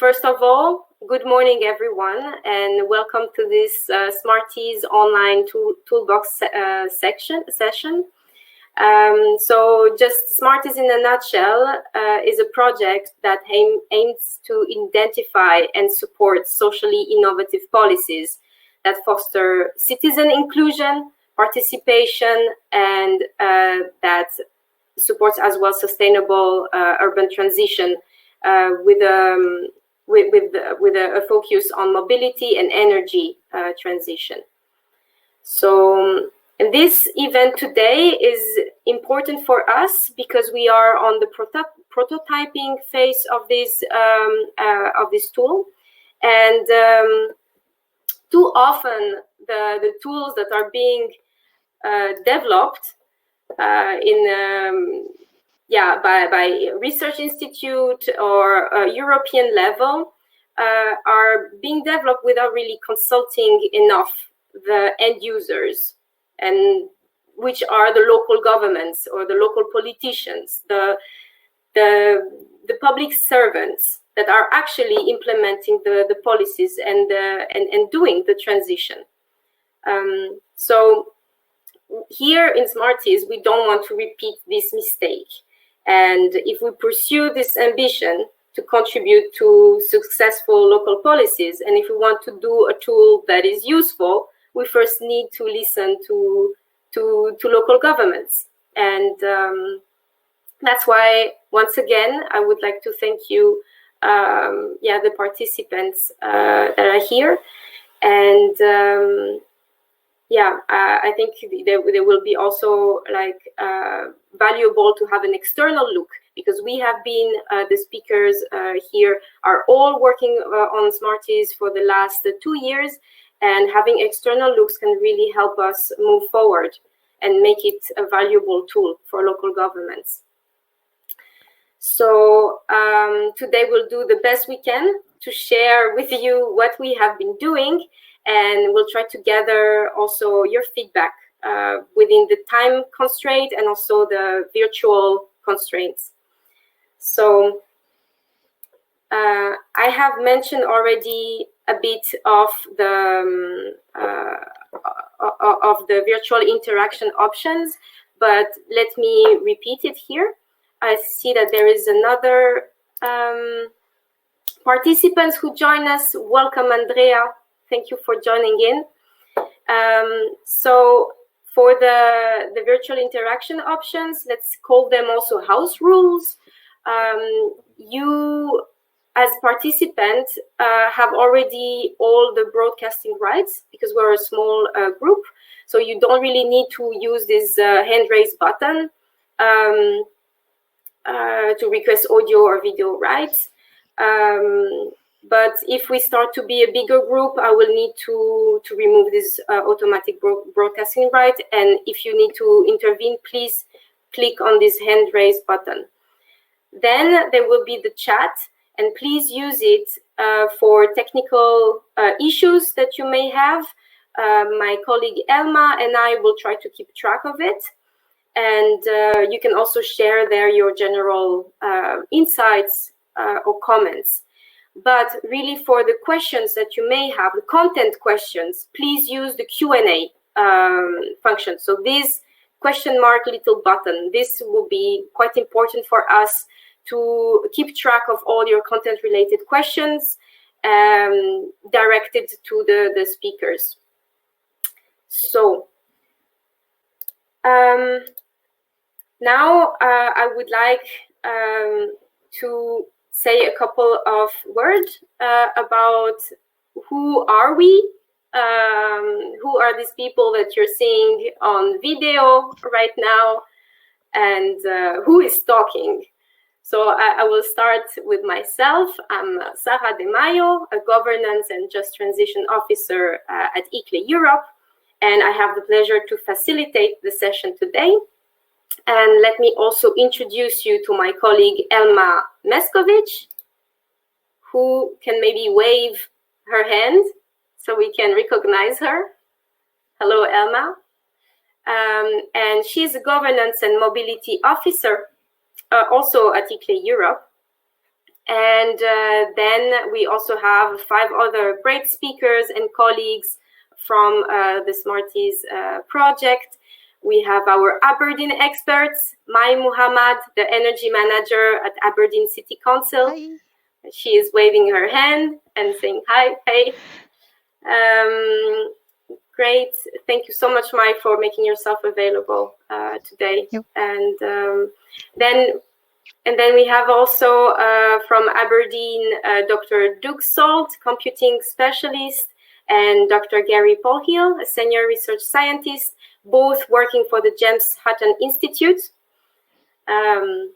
First of all, good morning, everyone, and welcome to this SMARTEES online Toolbox session. So just SMARTEES in a nutshell is a project that aims to identify and support socially innovative policies that foster citizen inclusion, participation, and that supports as well sustainable urban transition with a focus on mobility and energy transition. So this event today is important for us because we are on the prototyping phase of this tool, and too often the tools that are being developed by research institute or European level are being developed without really consulting enough the end users, and which are the local governments or the local politicians, the public servants that are actually implementing the policies and doing the transition. So here in SMARTEES, we don't want to repeat this mistake. And if we pursue this ambition to contribute to successful local policies, and if we want to do a tool that is useful, we first need to listen to local governments. And that's why, once again, I would like to thank you, the participants that are here. And I think there will be also valuable to have an external look, because we have been, the speakers here are all working on SMARTEES for the last 2 years, and having external looks can really help us move forward and make it a valuable tool for local governments. So today we'll do the best we can to share with you what we have been doing, and we'll try to gather also your feedback within the time constraint and also the virtual constraints. So I have mentioned already a bit of the virtual interaction options, but let me repeat it here. I see that there is another participants who join us. Welcome, Andrea. Thank you for joining in. So for the virtual interaction options, let's call them also house rules. You, as participants, have already all the broadcasting rights because we're a small group. So you don't really need to use this hand raise button to request audio or video rights. But if we start to be a bigger group, I will need to remove this automatic broadcasting right. And if you need to intervene, please click on this hand raise button. Then there will be the chat, and please use it for technical issues that you may have. My colleague Elma and I will try to keep track of it. And you can also share there your general insights or comments. But really, for the questions that you may have, the content questions, please use the Q&A function. So this question mark little button, this will be quite important for us to keep track of all your content related questions directed to the speakers. So now I would like to say a couple of words about who are we, who are these people that you're seeing on video right now, and who is talking. So I will start with myself. I'm Sara De Mayo, a Governance and Just Transition Officer at ICLE Europe, and I have the pleasure to facilitate the session today. And let me also introduce you to my colleague Elma Meskovic, who can maybe wave her hand so we can recognize her. Hello, Elma. And she's a Governance and Mobility Officer also at ICLE Europe. And then we also have 5 other great speakers and colleagues from the SMARTEES project. We have our Aberdeen experts, Mai Muhammad, the energy manager at Aberdeen City Council. Hi. She is waving her hand and saying hi, hey. Great. Thank you so much, Mai, for making yourself available today. Yep. And then we have also from Aberdeen, Dr. Doug Salt, computing specialist, and Dr. Gary Polhill, a senior research scientist, both working for the James Hutton Institute. And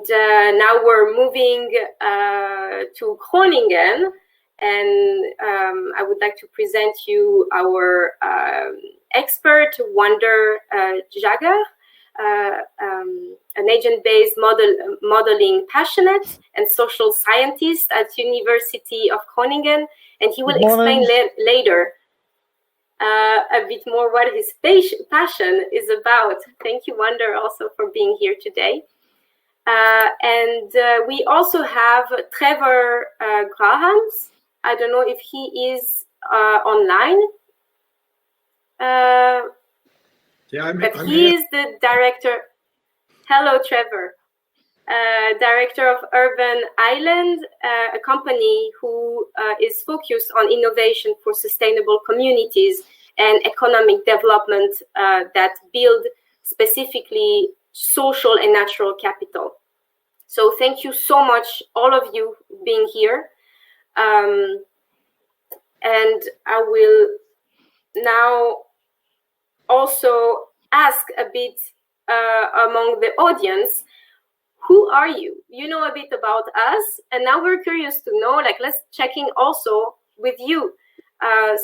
now we're moving to Groningen, and I would like to present you our expert, Wander Jagger, an agent-based modeling passionate and social scientist at University of Groningen, and he will explain later a bit more what his passion is about. Thank you, Wander, also for being here today. And we also have Trevor Grahams. I don't know if he is online. Yeah, but I'm he here. is the director. Hello, Trevor. Director of Urban Island, a company who is focused on innovation for sustainable communities and economic development that build specifically social and natural capital. So thank you so much, all of you, being here. And I will now also ask a bit among the audience, who are you? You know a bit about us, and now we're curious to know, like, let's check in also with you.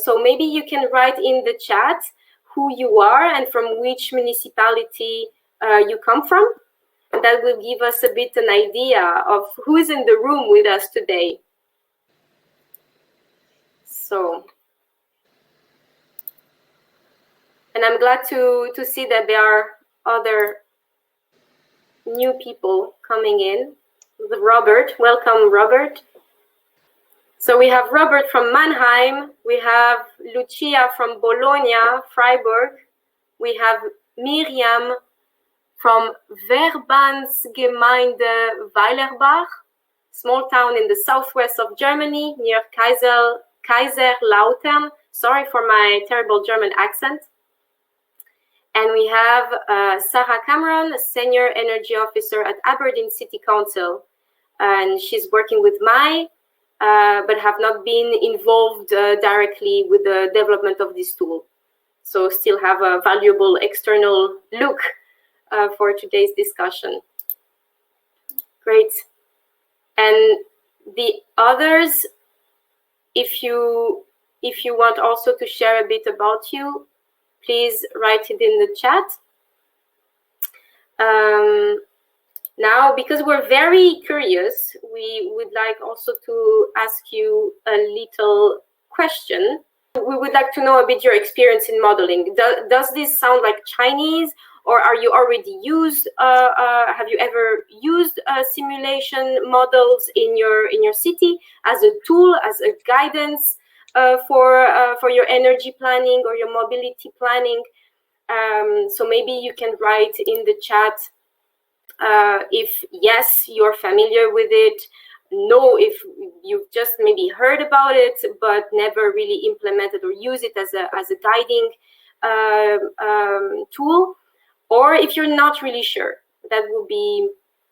So maybe you can write in the chat who you are and from which municipality you come from. And that will give us a bit an idea of who is in the room with us today. So, and I'm glad to see that there are other new people coming in. Robert, welcome, Robert. So we have Robert from Mannheim. We have Lucia from Bologna, Freiburg. We have Miriam from Verbandsgemeinde Weilerbach, small town in the southwest of Germany near Kaiserslautern. Sorry for my terrible German accent. And we have Sarah Cameron, a senior energy officer at Aberdeen City Council. And she's working with Mai, but have not been involved directly with the development of this tool. So still have a valuable external look for today's discussion. Great. And the others, if you want also to share a bit about you, please write it in the chat. Now, because we're very curious, we would like also to ask you a little question. We would like to know a bit your experience in modeling. Does this sound like Chinese, or are you already used? Have you ever used simulation models in your city as a tool, as a guidance for your energy planning or your mobility planning? So maybe you can write in the chat if yes, you're familiar with it. No, if you've just maybe heard about it but never really implemented or use it as a guiding tool, or if you're not really sure. That would be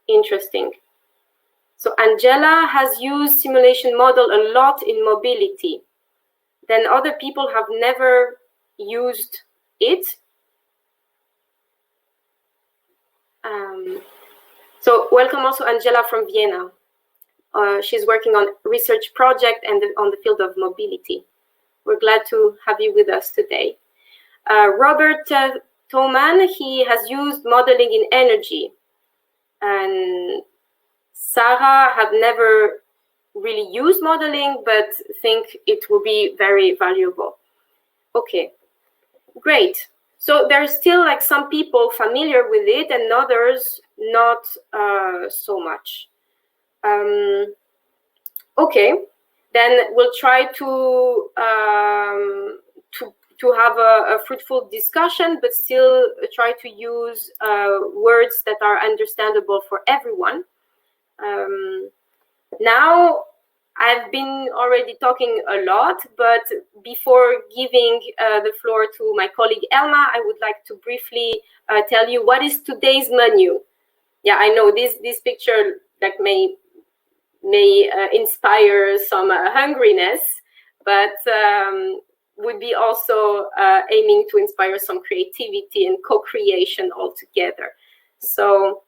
interesting. So Angela has used simulation model a lot in mobility. Then other people have never used it. So welcome also Angela from Vienna. She's working on research project and on the field of mobility. We're glad to have you with us today. Robert Thoman, he has used modeling in energy. And Sarah have never really used modeling, but think it will be very valuable. Okay, great. So there's still like some people familiar with it and others not so much. Okay, then we'll try to have a fruitful discussion, but still try to use words that are understandable for everyone. Now, I've been already talking a lot, but before giving the floor to my colleague Elma, I would like to briefly tell you what is today's menu. Yeah, I know this picture like may inspire some hungriness, but would be also aiming to inspire some creativity and co-creation altogether. So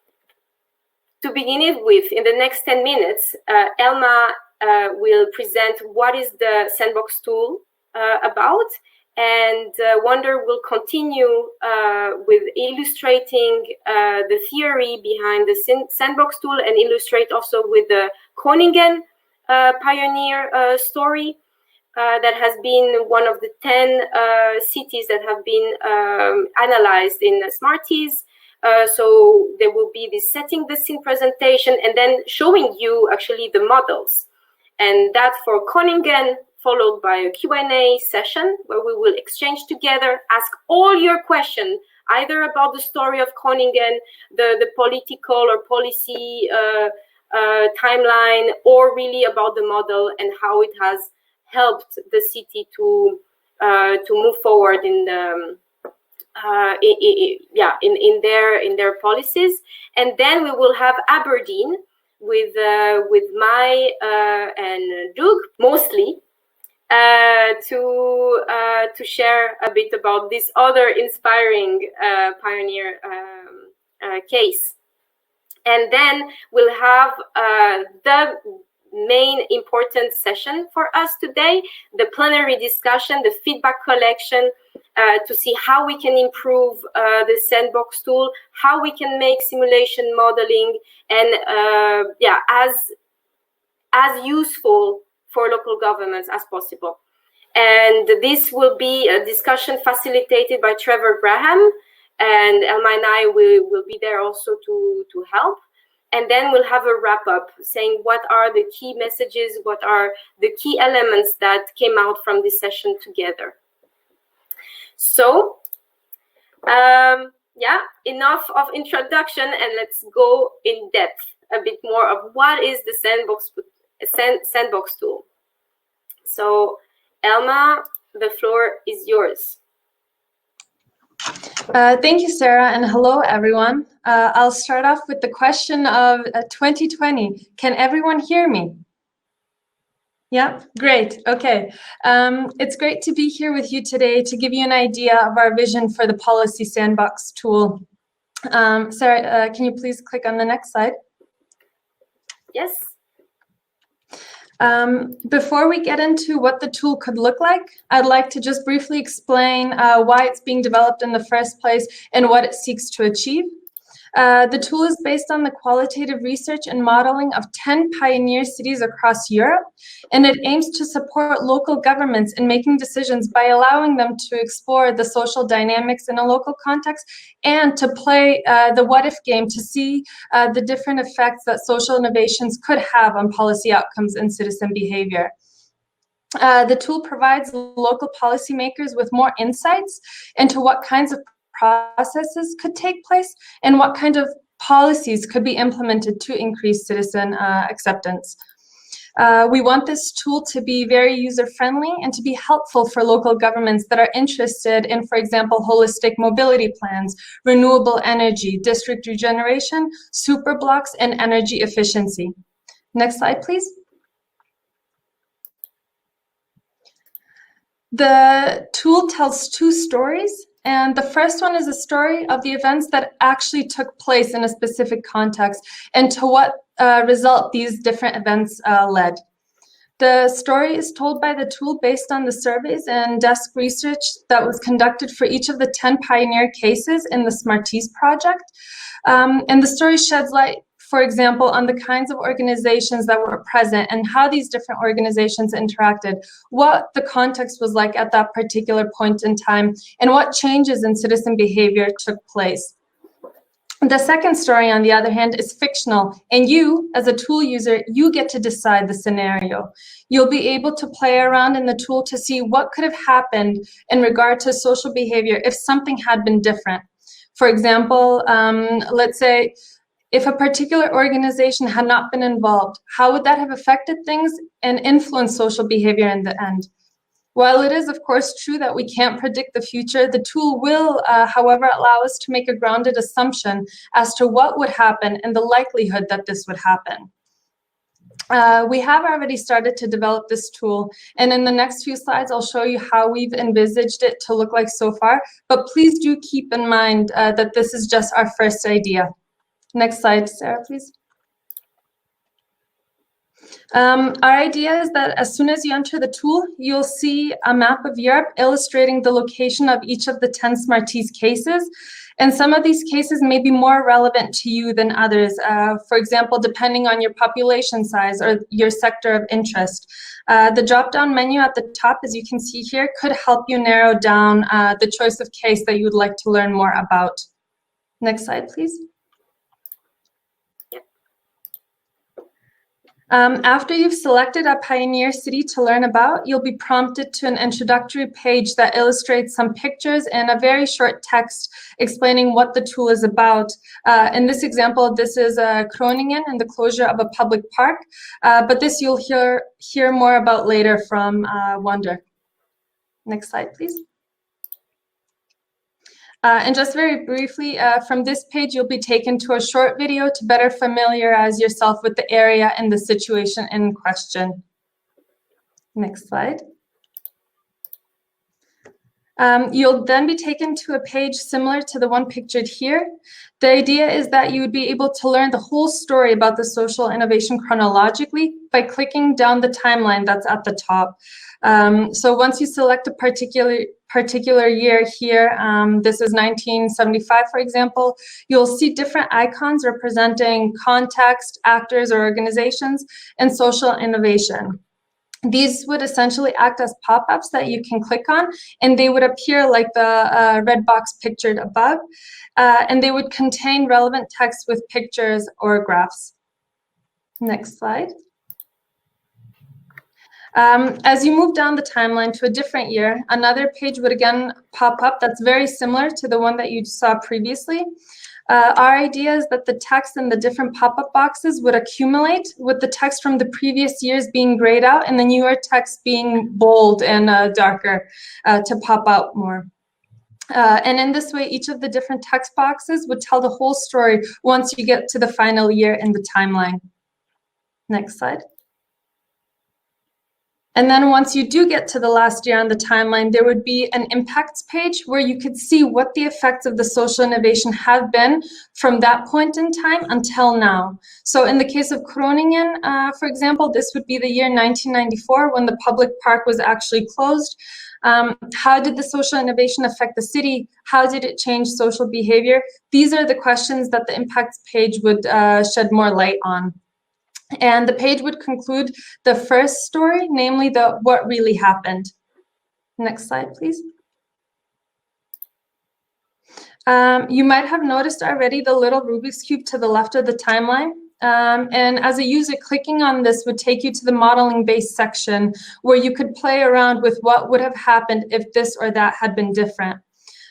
to begin it with, in the next 10 minutes, Elma will present what is the Sandbox tool about, and Wonder will continue with illustrating the theory behind the Sandbox tool and illustrate also with the Groningen pioneer story that has been one of the 10 cities that have been analyzed in SMARTEES. So there will be this setting the scene presentation and then showing you actually the models. And that for Groningen, followed by a Q&A session where we will exchange together, ask all your questions, either about the story of Groningen, the political or policy timeline, or really about the model and how it has helped the city to move forward in the in their policies. And then we will have Aberdeen with Mai and Doug mostly to share a bit about this other inspiring pioneer case. And then we'll have the main important session for us today, the plenary discussion, the feedback collection, to see how we can improve the Sandbox tool, how we can make simulation modeling, and as useful for local governments as possible. And this will be a discussion facilitated by Trevor Graham, and Elma and I will be there also to help. And then we'll have a wrap-up saying what are the key messages, what are the key elements that came out from this session together. So, enough of introduction, and let's go in depth a bit more of what is the Sandbox tool. So, Elma, the floor is yours. Thank you, Sarah, and hello, everyone. I'll start off with the question of 2020. Can everyone hear me? Yeah, great. Okay. It's great to be here with you today to give you an idea of our vision for the Policy Sandbox tool. Sarah, can you please click on the next slide? Yes. Before we get into what the tool could look like, I'd like to just briefly explain why it's being developed in the first place and what it seeks to achieve. The tool is based on the qualitative research and modeling of 10 pioneer cities across Europe, and it aims to support local governments in making decisions by allowing them to explore the social dynamics in a local context and to play the what-if game to see the different effects that social innovations could have on policy outcomes and citizen behavior. The tool provides local policymakers with more insights into what kinds of processes could take place and what kind of policies could be implemented to increase citizen acceptance. We want this tool to be very user-friendly and to be helpful for local governments that are interested in, for example, holistic mobility plans, renewable energy, district regeneration, superblocks, and energy efficiency. Next slide, please. The tool tells two stories. And the first one is a story of the events that actually took place in a specific context and to what result these different events led. The story is told by the tool based on the surveys and desk research that was conducted for each of the 10 pioneer cases in the SMARTEES project. And the story sheds light, for example, on the kinds of organizations that were present and how these different organizations interacted, what the context was like at that particular point in time, and what changes in citizen behavior took place. The second story, on the other hand, is fictional, and you, as a tool user, you get to decide the scenario. You'll be able to play around in the tool to see what could have happened in regard to social behavior if something had been different. For example, let's say if a particular organization had not been involved, how would that have affected things and influenced social behavior in the end? While it is, of course, true that we can't predict the future, the tool will, however, allow us to make a grounded assumption as to what would happen and the likelihood that this would happen. We have already started to develop this tool, and in the next few slides, I'll show you how we've envisaged it to look like so far, but please do keep in mind that this is just our first idea. Next slide, Sarah, please. Our idea is that as soon as you enter the tool, you'll see a map of Europe illustrating the location of each of the 10 SMARTEES cases. And some of these cases may be more relevant to you than others, for example, depending on your population size or your sector of interest. The drop-down menu at the top, as you can see here, could help you narrow down the choice of case that you would like to learn more about. Next slide, please. After you've selected a pioneer city to learn about, you'll be prompted to an introductory page that illustrates some pictures and a very short text explaining what the tool is about. In this example, this is Groningen and the closure of a public park, but this you'll hear more about later from Wonder. Next slide, please. And just very briefly, from this page, you'll be taken to a short video to better familiarize yourself with the area and the situation in question. Next slide. You'll then be taken to a page similar to the one pictured here. The idea is that you would be able to learn the whole story about the social innovation chronologically by clicking down the timeline that's at the top. So once you select a particular year here, this is 1975, for example, you'll see different icons representing context, actors or organizations, and social innovation. These would essentially act as pop-ups that you can click on, and they would appear like the red box pictured above, and they would contain relevant text with pictures or graphs. Next slide. As you move down the timeline to a different year, another page would again pop up that's very similar to the one that you saw previously. Our idea is that the text in the different pop-up boxes would accumulate, with the text from the previous years being grayed out and the newer text being bold and darker to pop out more. And in this way, each of the different text boxes would tell the whole story once you get to the final year in the timeline. Next slide. And then once you do get to the last year on the timeline, there would be an impacts page where you could see what the effects of the social innovation have been from that point in time until now. So in the case of Groningen, for example, this would be the year 1994 when the public park was actually closed. How did the social innovation affect the city? How did it change social behavior? These are the questions that the impacts page would shed more light on. And the page would conclude the first story, namely the what really happened. Next slide, please. You might have noticed already the little Rubik's Cube to the left of the timeline. And as a user, clicking on this would take you to the modeling-based section where you could play around with what would have happened if this or that had been different.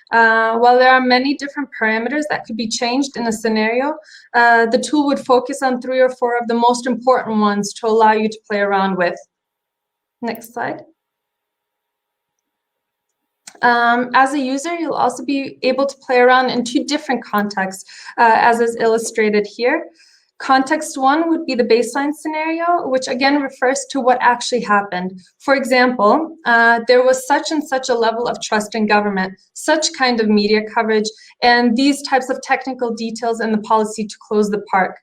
While there are many different parameters that could be changed in a scenario, the tool would focus on 3 or 4 of the most important ones to allow you to play around with. Next slide. As a user, you'll also be able to play around in 2 different contexts, as is illustrated here. Context 1 would be the baseline scenario, which again refers to what actually happened. For example, there was such and such a level of trust in government, such kind of media coverage, and these types of technical details in the policy to close the park.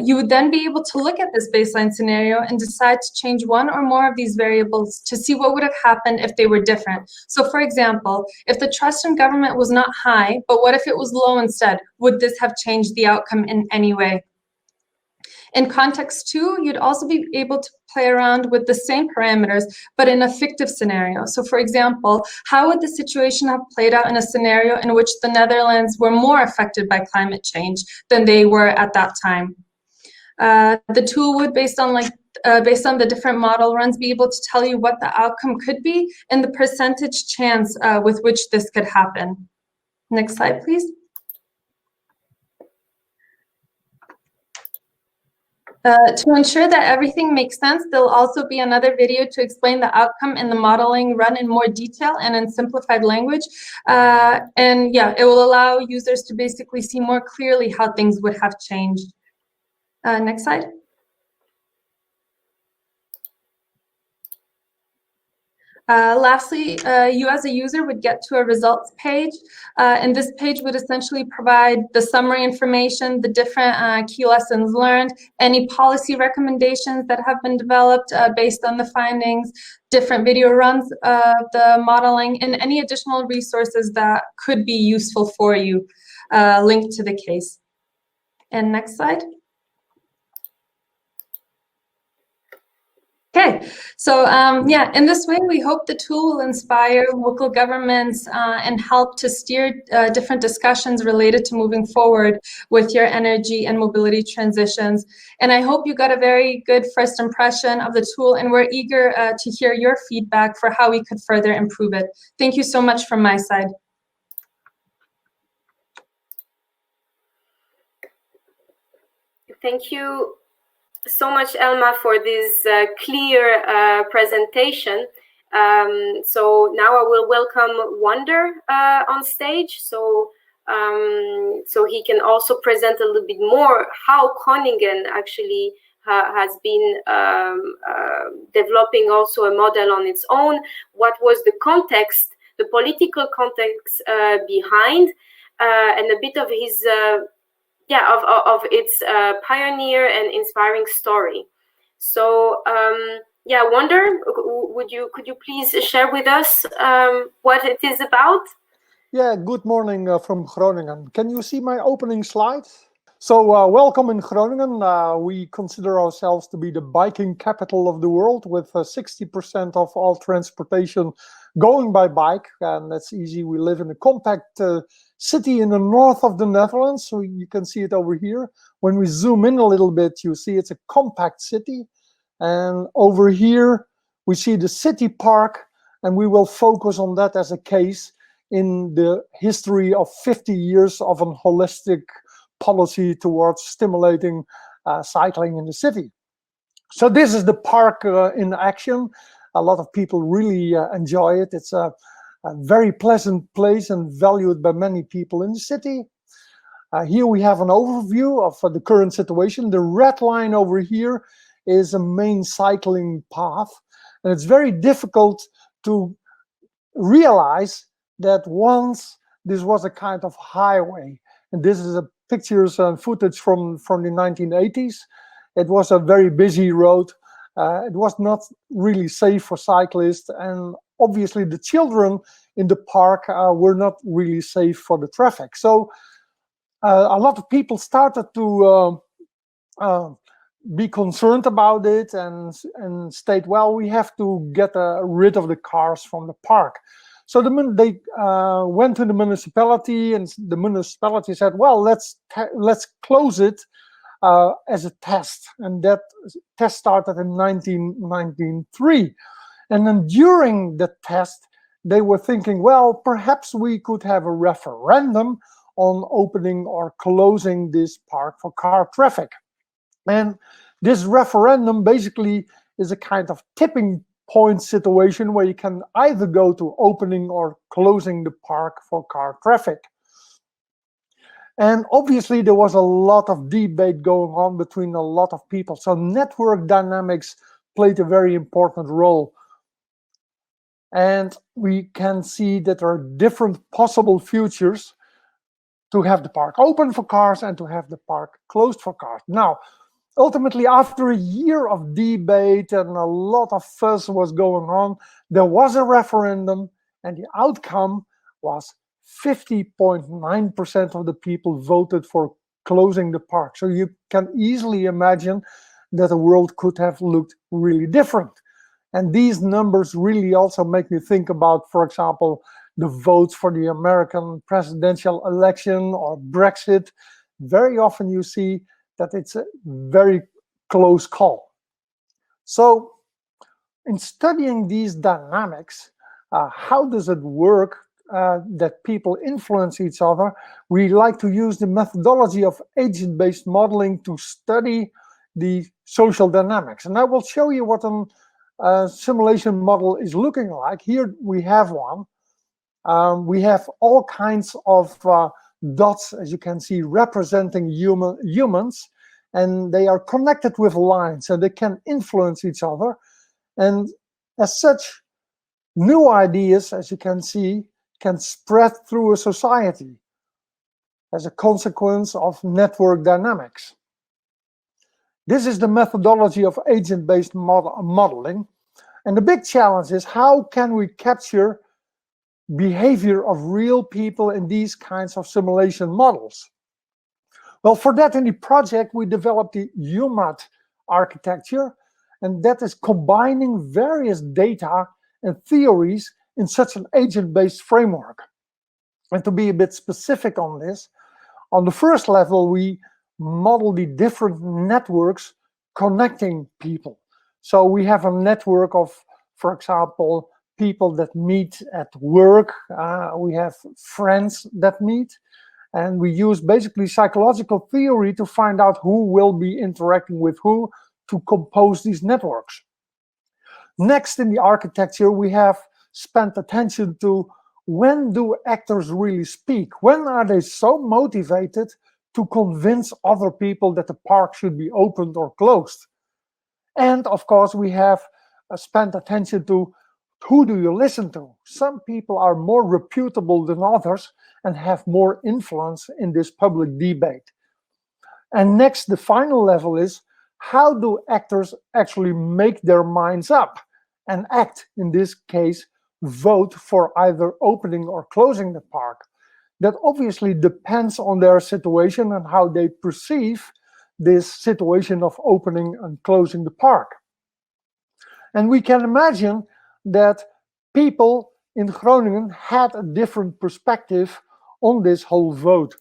You would then be able to look at this baseline scenario and decide to change 1 or more of these variables to see what would have happened if they were different. So for example, if the trust in government was not high, but what if it was low instead? Would this have changed the outcome in any way? In context 2, you'd also be able to play around with the same parameters, but in a fictive scenario. So for example, how would the situation have played out in a scenario in which the Netherlands were more affected by climate change than they were at that time? The tool would, based on the different model runs, be able to tell you what the outcome could be and the percentage chance with which this could happen. Next slide, please. To ensure that everything makes sense, there'll also be another video to explain the outcome and the modeling run in more detail and in simplified language. And yeah, it will allow users to basically see more clearly how things would have changed. Next slide. Lastly, you as a user would get to a results page, and this page would essentially provide the summary information, the different key lessons learned, any policy recommendations that have been developed based on the findings, different video runs of the modeling, and any additional resources that could be useful for you linked to the case. And next slide. Okay, so yeah, in this way, we hope the tool will inspire local governments and help to steer different discussions related to moving forward with your energy and mobility transitions. And I hope you got a very good first impression of the tool, and we're eager to hear your feedback for how we could further improve it. Thank you so much from my side. Thank you so much, Elma, for this clear presentation. So now I will welcome Wonder on stage, so he can also present a little bit more how Groningen actually has been developing also a model on its own. What was the context, the political context behind, and a bit of his of its pioneer and inspiring story. So yeah, Wonder, could you please share with us what it is about? Yeah, good morning from Groningen. Can you see my opening slide? So welcome in Groningen. We consider ourselves to be the biking capital of the world, with 60% of all transportation going by bike, and that's easy. We live in a compact city in the north of the Netherlands, so you can see it over here. When we zoom in a little bit, you see it's a compact city, and over here we see the city park, and we will focus on that as a case in the history of 50 years of a holistic policy towards stimulating cycling in the city. So this is the park in action. A lot of people really enjoy it. It's a very pleasant place and valued by many people in the city. Here we have an overview of the current situation. The red line over here is a main cycling path, and it's very difficult to realize that once this was a kind of highway, and this is a pictures and footage from the 1980s. It was a very busy road. It was not really safe for cyclists, and obviously the children in the park were not really safe for the traffic. So a lot of people started to be concerned about it and state, well, we have to get rid of the cars from the park. So they went to the municipality, and the municipality said, well, let's close it as a test. And that test started in 1993. And then during the test, they were thinking, well, perhaps we could have a referendum on opening or closing this park for car traffic. And this referendum basically is a kind of tipping point situation where you can either go to opening or closing the park for car traffic. And obviously there was a lot of debate going on between a lot of people. So network dynamics played a very important role. And we can see that there are different possible futures to have the park open for cars and to have the park closed for cars. Now, ultimately, after a year of debate and a lot of fuss was going on, there was a referendum, and the outcome was 50.9% of the people voted for closing the park. So you can easily imagine that the world could have looked really different. And these numbers really also make me think about, for example, the votes for the American presidential election or Brexit. Very often you see that it's a very close call. So in studying these dynamics, how does it work that people influence each other? We like to use the methodology of agent-based modeling to study the social dynamics. And I will show you what a simulation model is looking like. Here we have one. We have all kinds of dots, as you can see, representing humans, and they are connected with lines, and they can influence each other. And as such, new ideas, as you can see, can spread through a society as a consequence of network dynamics. This is the methodology of agent-based modeling. And the big challenge is, how can we capture behavior of real people in these kinds of simulation models? Well, for that, in the project, we developed the UMAT architecture, and that is combining various data and theories in such an agent-based framework. And to be a bit specific on this, on the first level, we model the different networks connecting people. So we have a network of, for example, people that meet at work. We have friends that meet. And we use basically psychological theory to find out who will be interacting with who to compose these networks. Next, in the architecture, we have spent attention to, when do actors really speak? When are they so motivated to convince other people that the park should be opened or closed? And of course, we have spent attention to, who do you listen to? Some people are more reputable than others and have more influence in this public debate. And next, the final level is, how do actors actually make their minds up and act, in this case, vote for either opening or closing the park? That obviously depends on their situation and how they perceive this situation of opening and closing the park. And we can imagine that people in Groningen had a different perspective on this whole vote.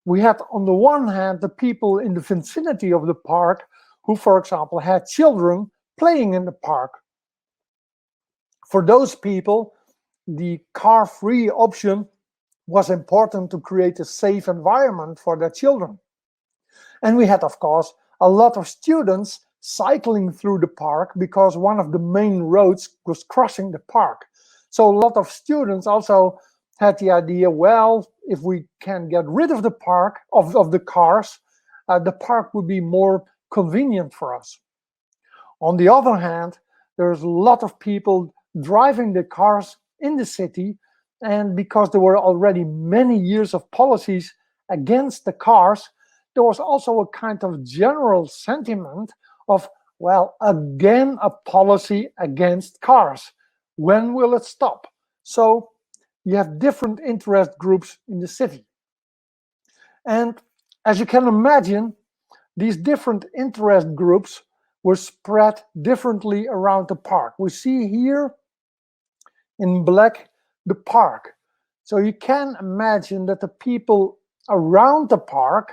We had, on the one hand, the people in the vicinity of the park who, for example, had children playing in the park. For those people, the car-free option was important to create a safe environment for their children. And we had, of course, a lot of students cycling through the park because one of the main roads was crossing the park. So a lot of students also had the idea, well, if we can get rid of the park, of the cars, the park would be more convenient for us. On the other hand, there's a lot of people driving the cars in the city, and because there were already many years of policies against the cars, there was also a kind of general sentiment of, well, again, a policy against cars. When will it stop? So you have different interest groups in the city. And as you can imagine, these different interest groups were spread differently around the park. We see here in black the park. So you can imagine that the people around the park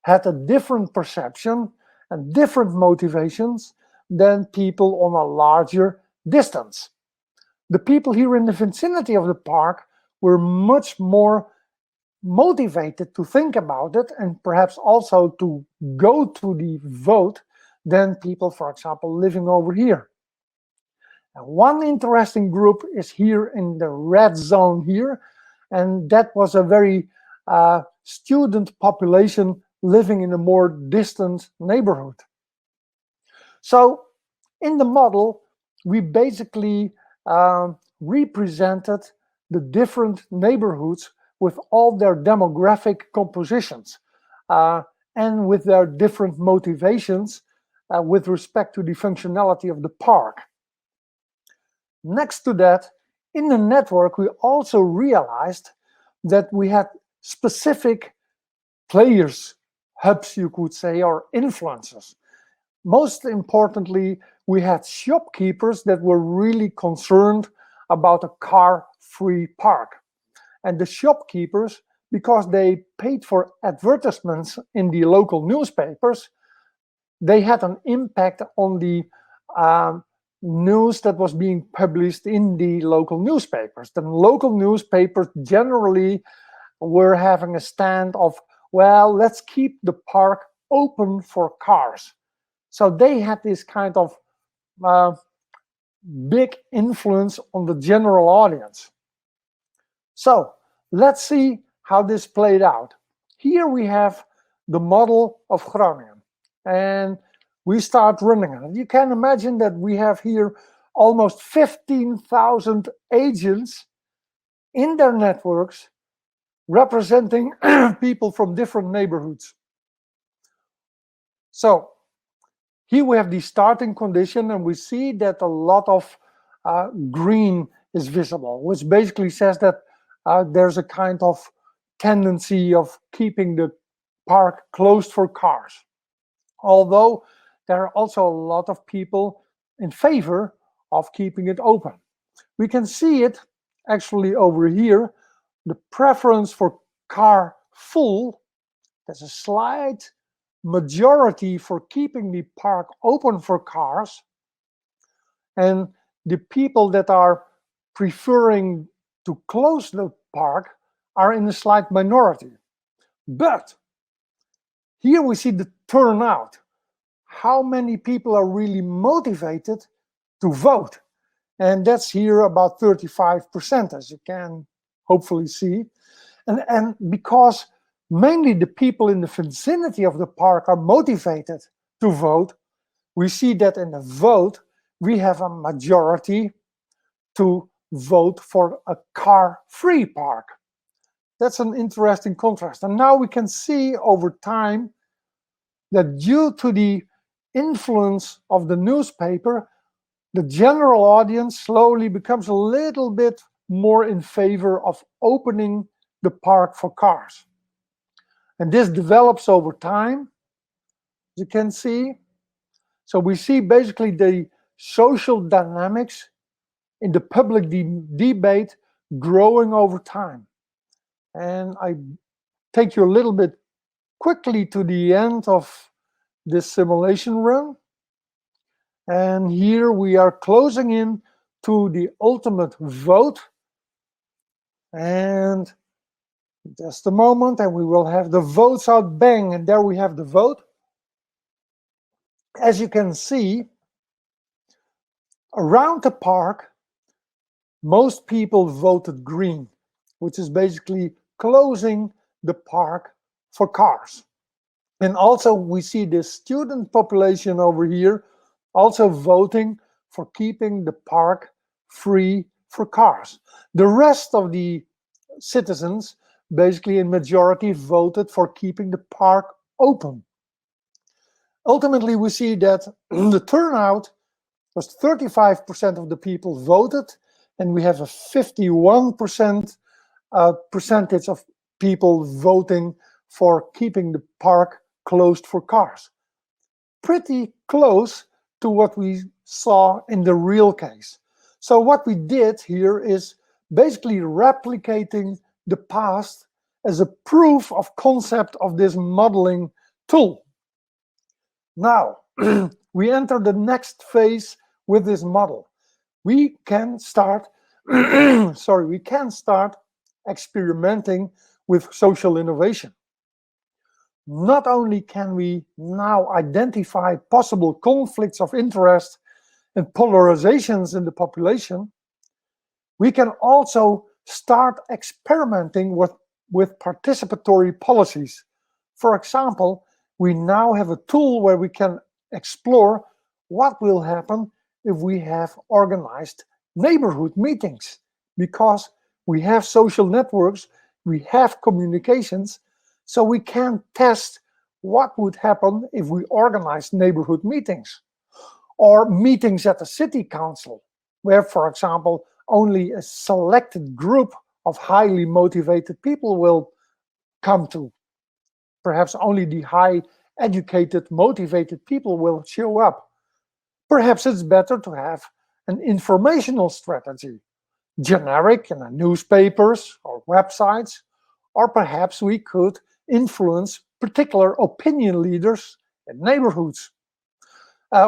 had a different perception and different motivations than people on a larger distance. The people here in the vicinity of the park were much more motivated to think about it and perhaps also to go to the vote than people, for example, living over here. And one interesting group is here in the red zone here, and that was a very student population living in a more distant neighborhood. So in the model, we basically represented the different neighborhoods with all their demographic compositions and with their different motivations with respect to the functionality of the park. Next to that, in the network, we also realized that we had specific players, hubs, you could say, or influencers. Most importantly, we had shopkeepers that were really concerned about a car-free park. And the shopkeepers, because they paid for advertisements in the local newspapers, they had an impact on the news that was being published in the local newspapers. The local newspapers generally were having a stand of, well, let's keep the park open for cars. So they had this kind of big influence on the general audience. So let's see how this played out. Here we have the model of Groningen, and we start running it. You can imagine that we have here almost 15,000 agents in their networks representing people from different neighborhoods. So here we have the starting condition, and we see that a lot of green is visible, which basically says that there's a kind of tendency of keeping the park closed for cars. Although there are also a lot of people in favor of keeping it open. We can see it actually over here, the preference for car full. There's a slight majority for keeping the park open for cars, and the people that are preferring to close the park are in a slight minority. But here we see the turnout. How many people are really motivated to vote? And that's here about 35%, as you can hopefully see. And because mainly the people in the vicinity of the park are motivated to vote, we see that in the vote, we have a majority to vote for a car-free park. That's an interesting contrast. And now we can see over time that due to the influence of the newspaper, the general audience slowly becomes a little bit more in favor of opening the park for cars. And this develops over time, as you can see. So we see basically the social dynamics in the public debate growing over time. And I take you a little bit quickly to the end of this simulation run. And here we are closing in to the ultimate vote. And just a moment, and we will have the votes out, bang, and there we have the vote. As you can see, around the park, most people voted green, which is basically closing the park for cars. And also we see the student population over here also voting for keeping the park free for cars. The rest of the citizens, basically in majority, voted for keeping the park open. Ultimately, we see that the turnout was 35% of the people voted, and we have a 51% percentage of people voting for keeping the park closed for cars. Pretty close to what we saw in the real case. So what we did here is basically replicating the past as a proof of concept of this modeling tool. Now, we enter the next phase with this model. We can start, we can start experimenting with social innovation. Not only can we now identify possible conflicts of interest and polarizations in the population, we can also start experimenting with participatory policies. For example, we now have a tool where we can explore what will happen if we have organized neighborhood meetings, because we have social networks, we have communications, so we can test what would happen if we organized neighborhood meetings, or meetings at the city council, where, for example, only a selected group of highly motivated people will come to. Perhaps only the high educated, motivated people will show up. Perhaps it's better to have an informational strategy, generic in the newspapers or websites, or perhaps we could influence particular opinion leaders in neighborhoods.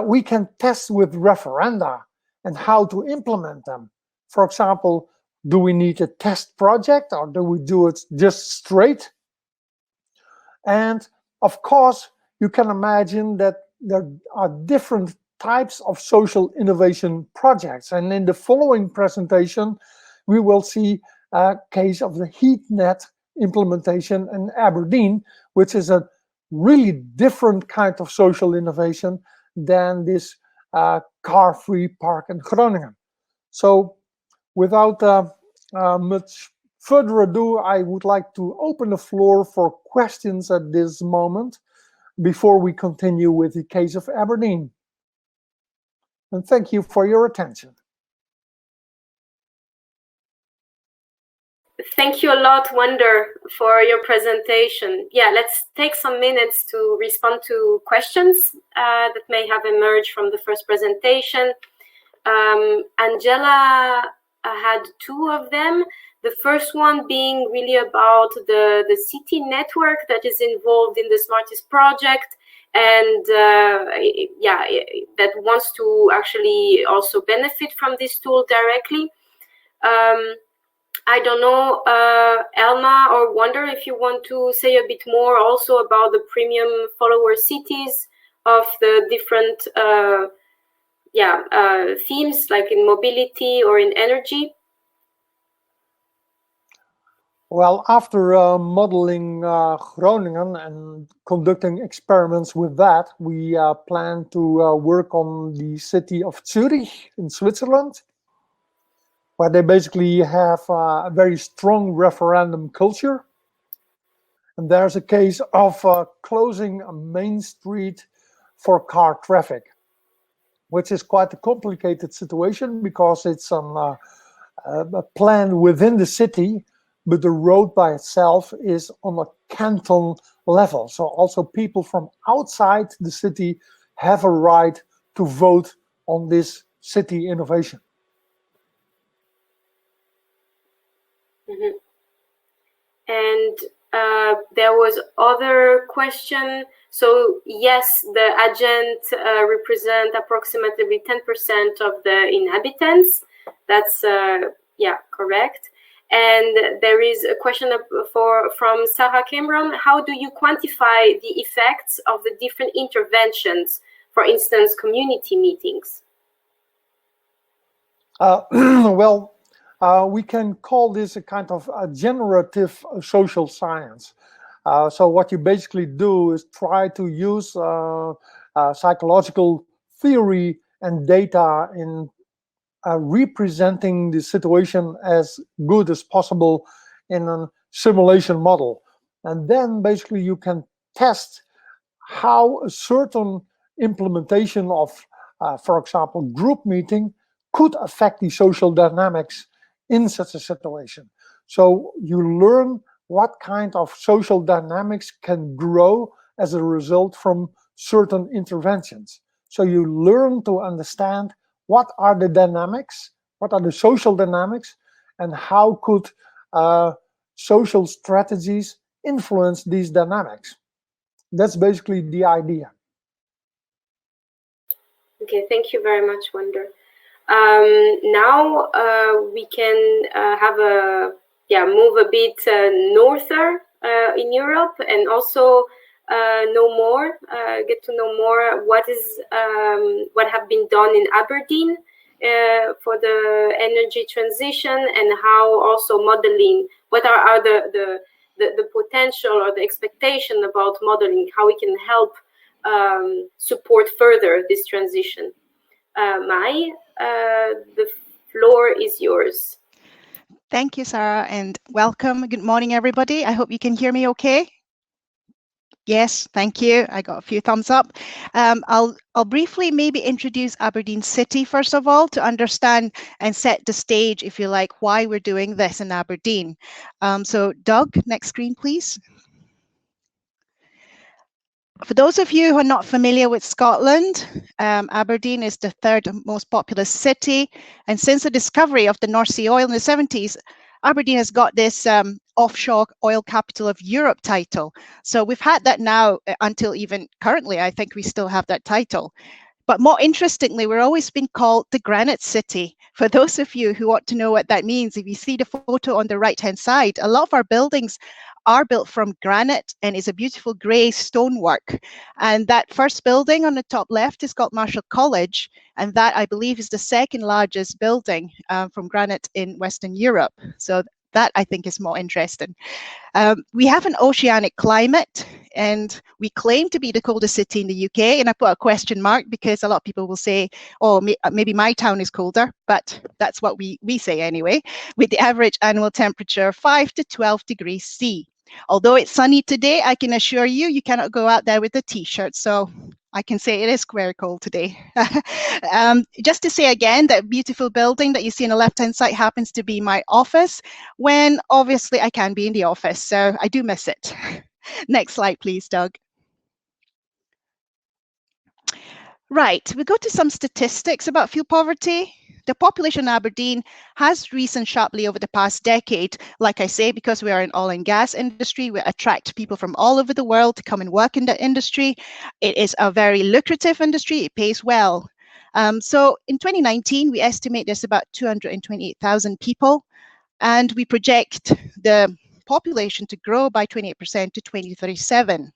We can test with referenda and how to implement them. For example, do we need a test project or do we do it just straight? And of course, you can imagine that there are different types of social innovation projects. And in the following presentation, we will see a case of the heat net implementation in Aberdeen, which is a really different kind of social innovation than this car-free park in Groningen. So without much further ado, I would like to open the floor for questions at this moment before we continue with the case of Aberdeen. And thank you for your attention. Thank you a lot, Wonder, for your presentation. Yeah, let's take some minutes to respond to questions that may have emerged from the first presentation. Angela had two of them. The first one being really about the city network that is involved in the SMARTEES project, and yeah, that wants to actually also benefit from this tool directly. I don't know, Elma or Wonder, if you want to say a bit more also about the premium follower cities of the different themes, like in mobility or in energy. Well, after modeling Groningen and conducting experiments with that, we plan to work on the city of Zurich in Switzerland, where they basically have a very strong referendum culture. And there's a case of closing a main street for car traffic, which is quite a complicated situation because it's a plan within the city, but the road by itself is on a canton level. So also people from outside the city have a right to vote on this city innovation. Mm-hmm. And there was other question. So yes, the agent represent approximately 10% of the inhabitants. That's yeah, correct. And there is a question from Sarah Cameron. How do you quantify the effects of the different interventions, for instance, community meetings? Well, we can call this a kind of a generative social science. So what you basically do is try to use psychological theory and data in representing the situation as good as possible in a simulation model. And then basically you can test how a certain implementation of, for example, group meeting could affect the social dynamics in such a situation. So you learn what kind of social dynamics can grow as a result from certain interventions. So you learn to understand what are the dynamics, what are the social dynamics, and how could social strategies influence these dynamics. That's basically the idea. Okay, thank you very much, Wonder. Now we can have a move a bit norther in Europe, and also get to know more what have been done in Aberdeen for the energy transition, and how also modeling. What are the potential or the expectation about modeling? How we can help support further this transition. Mai, the floor is yours. Thank you, Sarah, and welcome. Good morning, everybody. I hope you can hear me okay. Yes, thank you. I got a few thumbs up. I'll briefly maybe introduce Aberdeen City, first of all, to understand and set the stage, if you like, why we're doing this in Aberdeen. So Doug, next screen, please. For those of you who are not familiar with Scotland, Aberdeen is the third most populous city. And since the discovery of the North Sea oil in the 70s, Aberdeen has got this offshore oil capital of Europe title. So we've had that now until even currently, I think we still have that title. But more interestingly, we're always been called the Granite City. For those of you who want to know what that means, if you see the photo on the right-hand side, a lot of our buildings are built from granite and is a beautiful grey stonework. And that first building on the top left is called Marshall College. And that, I believe, is the second largest building from granite in Western Europe. So that, I think, is more interesting. We have an oceanic climate, and we claim to be the coldest city in the UK. And I put a question mark because a lot of people will say, oh, maybe my town is colder, but that's what we say anyway, with the average annual temperature 5 to 12 degrees C. Although it's sunny today, I can assure you, you cannot go out there with a t-shirt. So I can say it is very cold today. Just to say again, that beautiful building that you see on the left-hand side happens to be my office, when obviously I can be in the office, so I do miss it. Next slide, please, Doug. Right, we go to some statistics about fuel poverty. The population in Aberdeen has risen sharply over the past decade. Like I say, because we are an oil and gas industry, we attract people from all over the world to come and work in the industry. It is a very lucrative industry. It pays well. So in 2019, we estimate there's about 228,000 people, and we project the population to grow by 28% to 2037.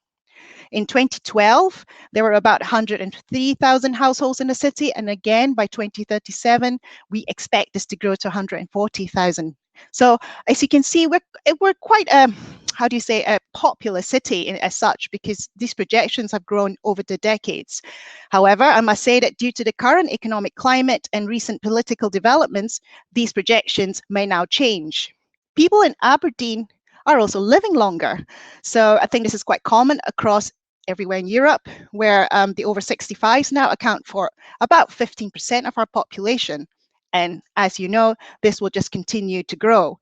In 2012, there were about 103,000 households in the city, and again, by 2037, we expect this to grow to 140,000. So as you can see, we're quite a, how do you say, a popular city as such, because these projections have grown over the decades. However, I must say that due to the current economic climate and recent political developments, these projections may now change. People in Aberdeen are also living longer. So I think this is quite common across everywhere in Europe, where the over 65s now account for about 15% of our population. And as you know, this will just continue to grow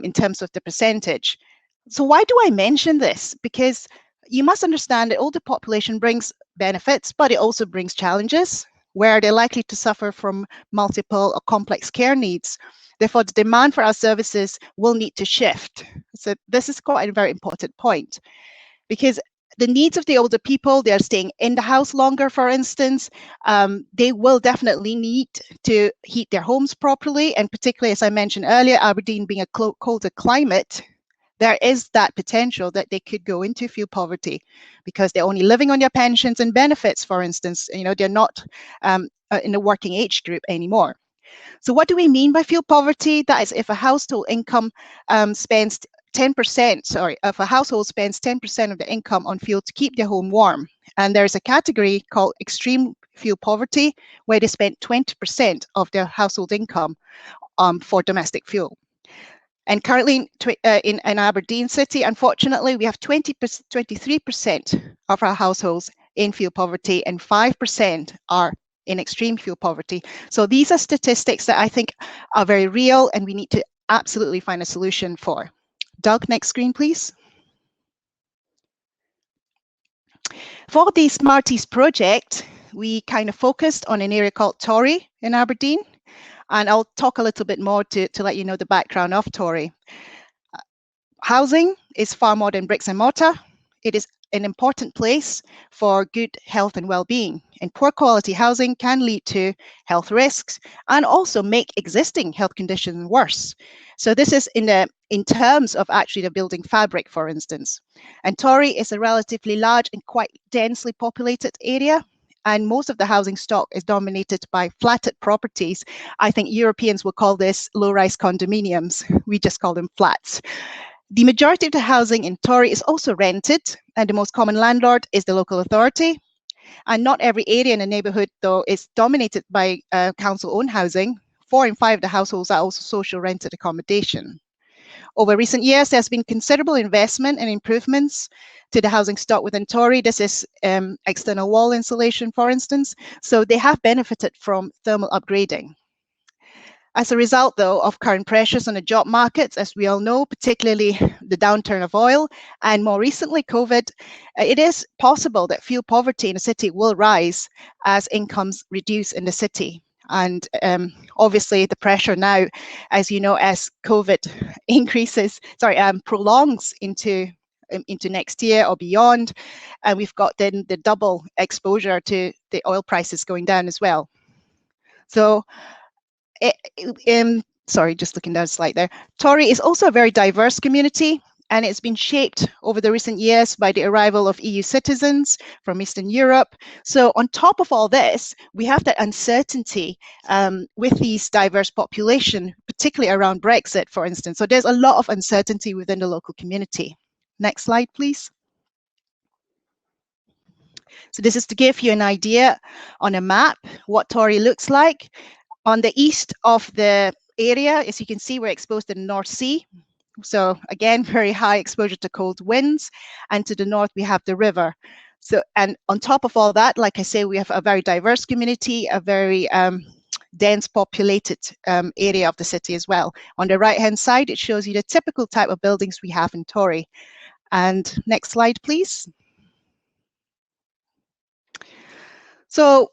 in terms of the percentage. So why do I mention this? Because you must understand that older population brings benefits, but it also brings challenges where they're likely to suffer from multiple or complex care needs. Therefore, the demand for our services will need to shift. So this is quite a very important point, because the needs of the older people, they're staying in the house longer, for instance. They will definitely need to heat their homes properly. And particularly, as I mentioned earlier, Aberdeen being a colder climate, there is that potential that they could go into fuel poverty because they're only living on their pensions and benefits, for instance. You know, they're not in the working age group anymore. So what do we mean by fuel poverty? That is if a household income spends 10%, sorry, if a household spends 10% of the income on fuel to keep their home warm. And there's a category called extreme fuel poverty, where they spend 20% of their household income for domestic fuel. And currently in Aberdeen City, unfortunately, we have 23% of our households in fuel poverty, and 5% are in extreme fuel poverty. So these are statistics that I think are very real, and we need to absolutely find a solution for. Doug, next screen, please. For the SMARTEES project, we kind of focused on an area called Tory in Aberdeen, and I'll talk a little bit more to let you know the background of Tory. Housing is far more than bricks and mortar. It is an important place for good health and well-being, and poor quality housing can lead to health risks and also make existing health conditions worse. So this is in terms of actually the building fabric, for instance. And Tory is a relatively large and quite densely populated area, and most of the housing stock is dominated by flatted properties. I think Europeans will call this low-rise condominiums. We just call them flats. The majority of the housing in Tory is also rented, and the most common landlord is the local authority. And not every area in the neighbourhood, though, is dominated by council-owned housing. 4 in 5 of the households are also social rented accommodation. Over recent years, there's been considerable investment and improvements to the housing stock within Tory. This is external wall insulation, for instance. So they have benefited from thermal upgrading. As a result, though, of current pressures on the job markets, as we all know, particularly the downturn of oil and more recently COVID, it is possible that fuel poverty in the city will rise as incomes reduce in the city. And obviously the pressure now, as you know, as COVID prolongs into next year or beyond, and we've got then the double exposure to the oil prices going down as well. So, sorry, just looking down a slide there. Tory is also a very diverse community, and it's been shaped over the recent years by the arrival of EU citizens from Eastern Europe. So on top of all this, we have that uncertainty with these diverse population, particularly around Brexit, for instance. So there's a lot of uncertainty within the local community. Next slide, please. So this is to give you an idea on a map what Tory looks like. On the east of the area, as you can see, we're exposed to the North Sea. So again, very high exposure to cold winds. And to the north, we have the river. So, and on top of all that, like I say, we have a very diverse community, a very dense populated area of the city as well. On the right-hand side, it shows you the typical type of buildings we have in Tory. And next slide, please. So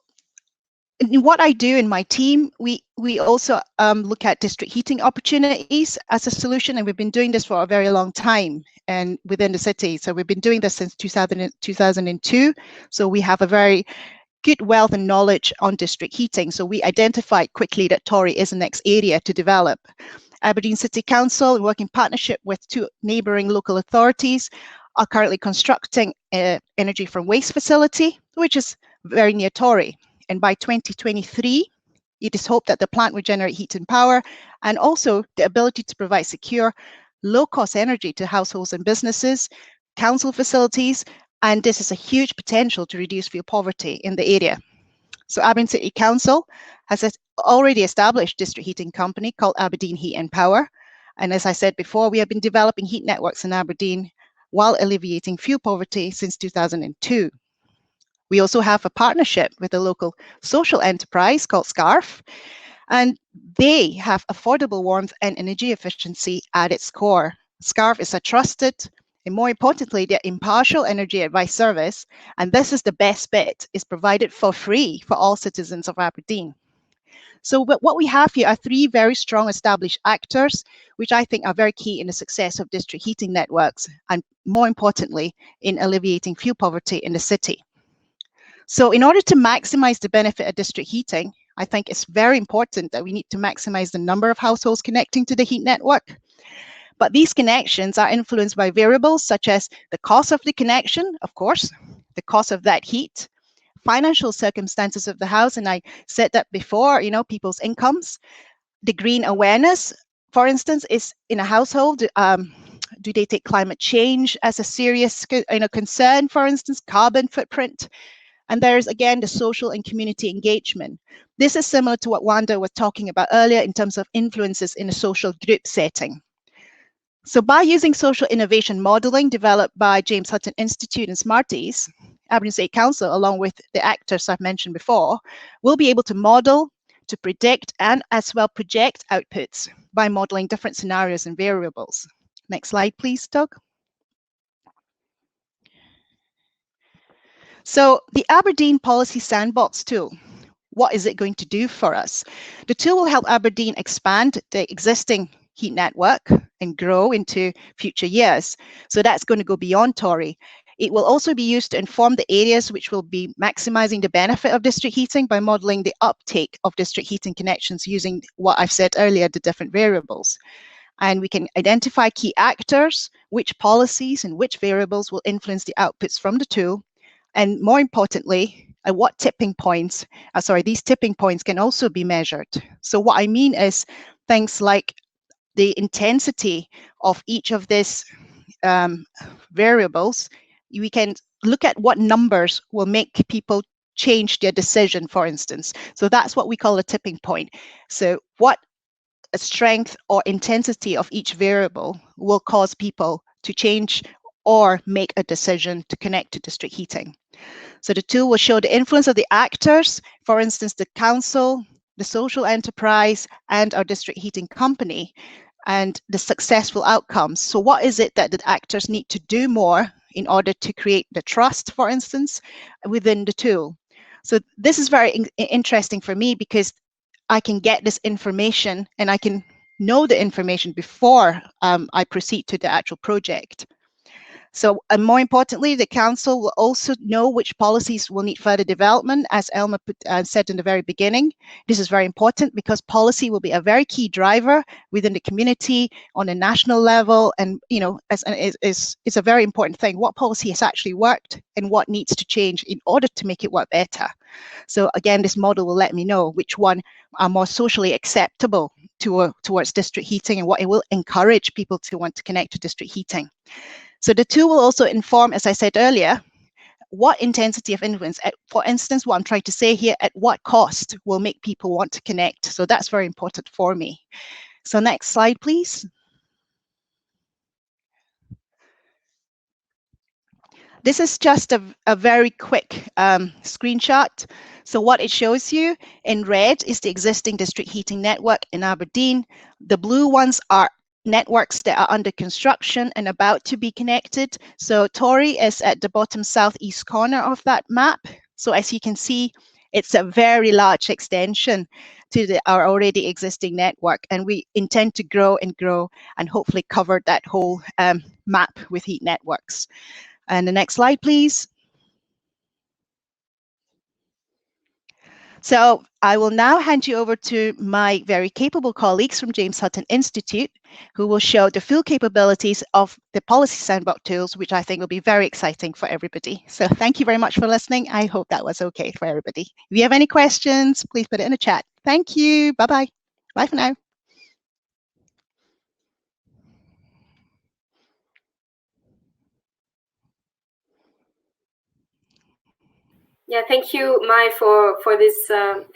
what I do in my team, we also look at district heating opportunities as a solution, and we've been doing this for a very long time and within the city. So we've been doing this since 2002. So we have a very good wealth and knowledge on district heating. So we identified quickly that Tory is the next area to develop. Aberdeen City Council, working in partnership with 2 neighbouring local authorities, are currently constructing an energy from waste facility, which is very near Tory. And by 2023, it is hoped that the plant will generate heat and power, and also the ability to provide secure, low-cost energy to households and businesses, council facilities, and this is a huge potential to reduce fuel poverty in the area. So Aberdeen City Council has already established a district heating company called Aberdeen Heat and Power. And as I said before, we have been developing heat networks in Aberdeen while alleviating fuel poverty since 2002. We also have a partnership with a local social enterprise called SCARF, and they have affordable warmth and energy efficiency at its core. SCARF is a trusted, and more importantly, they're impartial energy advice service, and this is the best bit, is provided for free for all citizens of Aberdeen. So what we have here are 3 very strong established actors, which I think are very key in the success of district heating networks, and more importantly, in alleviating fuel poverty in the city. So in order to maximize the benefit of district heating, I think it's very important that we need to maximize the number of households connecting to the heat network. But these connections are influenced by variables such as the cost of the connection, of course, the cost of that heat, financial circumstances of the house, and I said that before, you know, people's incomes, the green awareness, for instance, is in a household, do they take climate change as a serious concern, for instance, carbon footprint? And there's, again, the social and community engagement. This is similar to what Wanda was talking about earlier in terms of influences in a social group setting. So by using social innovation modeling developed by James Hutton Institute and SMARTEES, Aberdeen City Council, along with the actors I've mentioned before, will be able to model, to predict, and as well project outputs by modeling different scenarios and variables. Next slide, please, Doug. So the Aberdeen Policy Sandbox Tool, what is it going to do for us? The tool will help Aberdeen expand the existing heat network and grow into future years. So that's going to go beyond Tory. It will also be used to inform the areas which will be maximizing the benefit of district heating by modeling the uptake of district heating connections using what I've said earlier, the different variables. And we can identify key actors, which policies and which variables will influence the outputs from the tool. And more importantly, at what tipping points, these tipping points can also be measured. So what I mean is things like the intensity of each of these variables. We can look at what numbers will make people change their decision, for instance. So that's what we call a tipping point. So what a strength or intensity of each variable will cause people to change or make a decision to connect to district heating. So the tool will show the influence of the actors, for instance, the council, the social enterprise, and our district heating company, and the successful outcomes. So what is it that the actors need to do more in order to create the trust, for instance, within the tool? So this is very interesting for me, because I can get this information and I can know the information before I proceed to the actual project. So, and more importantly, the council will also know which policies will need further development, as Elma said in the very beginning. This is very important because policy will be a very key driver within the community on a national level, and it's a very important thing. What policy has actually worked and what needs to change in order to make it work better. So again, this model will let me know which one are more socially acceptable towards district heating and what it will encourage people to want to connect to district heating. So the tool will also inform, as I said earlier, what intensity of influence, for instance, what I'm trying to say here, at what cost will make people want to connect. So that's very important for me. So next slide, please. This is just a very quick screenshot. So what it shows you in red is the existing district heating network in Aberdeen. The blue ones are networks that are under construction and about to be connected. So Tory is at the bottom southeast corner of that map. So as you can see, it's a very large extension to our already existing network, and we intend to grow and hopefully cover that whole map with heat networks. And the next slide, please. So I will now hand you over to my very capable colleagues from James Hutton Institute, who will show the full capabilities of the Policy Sandbox tools, which I think will be very exciting for everybody. So thank you very much for listening. I hope that was okay for everybody. If you have any questions, please put it in the chat. Thank you. Bye-bye. Bye for now. Yeah, thank you, Mai, for this.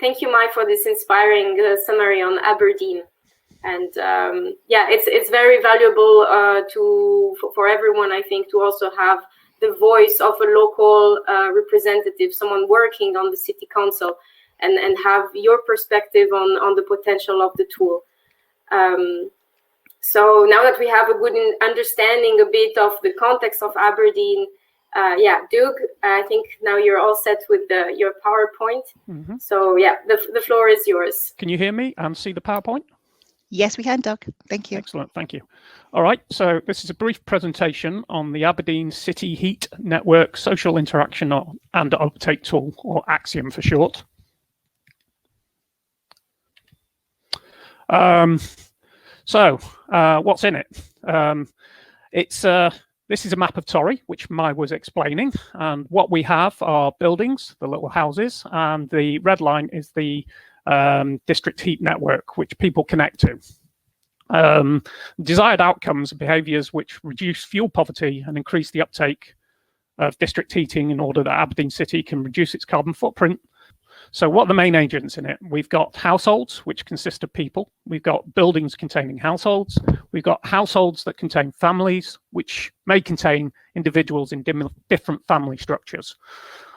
Thank you, Mai, for this inspiring summary on Aberdeen. And yeah, it's very valuable for everyone, I think, to also have the voice of a local representative, someone working on the city council, and have your perspective on the potential of the tool. So now that we have a good understanding a bit of the context of Aberdeen, yeah, Doug, I think now you're all set with your PowerPoint. Mm-hmm. So yeah, the floor is yours. Can you hear me and see the PowerPoint? Yes, we can, Doug. Thank you. Excellent, thank you. All right, so this is a brief presentation on the Aberdeen City Heat Network Social Interaction and Uptake Tool, or AXIOM for short. So what's in it? This is a map of Torry, which Mai was explaining, and what we have are buildings, the little houses, and the red line is the district heat network, which people connect to. Desired outcomes are behaviours which reduce fuel poverty and increase the uptake of district heating in order that Aberdeen City can reduce its carbon footprint. So what are the main agents in it? We've got households, which consist of people. We've got buildings containing households. We've got households that contain families, which may contain individuals in different family structures.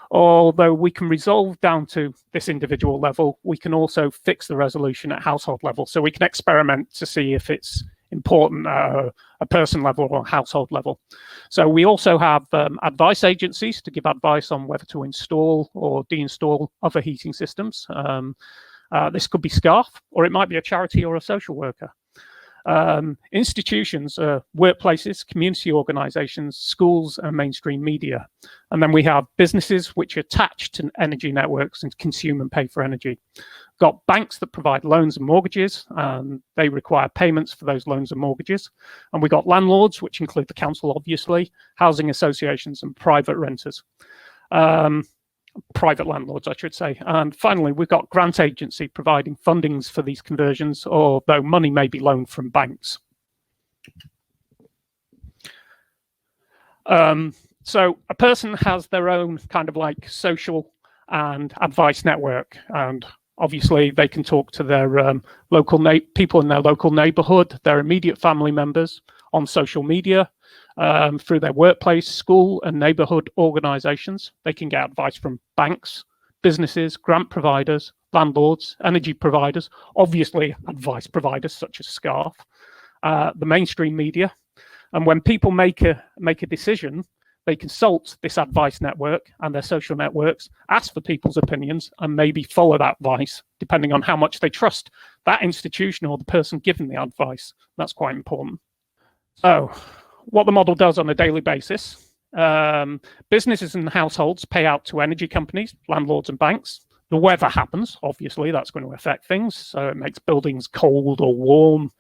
Although we can resolve down to this individual level, we can also fix the resolution at household level. So we can experiment to see if it's important at a person level or household level. So we also have advice agencies to give advice on whether to install or deinstall other heating systems. This could be SCARF, or it might be a charity or a social worker. Institutions, workplaces, community organisations, schools, and mainstream media. And then we have businesses which are attached to energy networks and consume and pay for energy. Got banks that provide loans and mortgages, and they require payments for those loans and mortgages. And we got landlords, which include the council, obviously, housing associations, and private renters. Private landlords, I should say. And finally, we've got grant agency providing fundings for these conversions, although money may be loaned from banks. So a person has their own kind of like social and advice network, and obviously they can talk to their local people in their local neighborhood, their immediate family members, on social media, through their workplace, school, and neighborhood organizations. They can get advice from banks, businesses, grant providers, landlords, energy providers, obviously advice providers such as Scarf, the mainstream media. And when people make a decision, they consult this advice network and their social networks, ask for people's opinions, and maybe follow that advice, depending on how much they trust that institution or the person giving the advice. That's quite important. So, what the model does on a daily basis, businesses and households pay out to energy companies, landlords and banks. The weather happens, obviously, that's going to affect things. So it makes buildings cold or warm.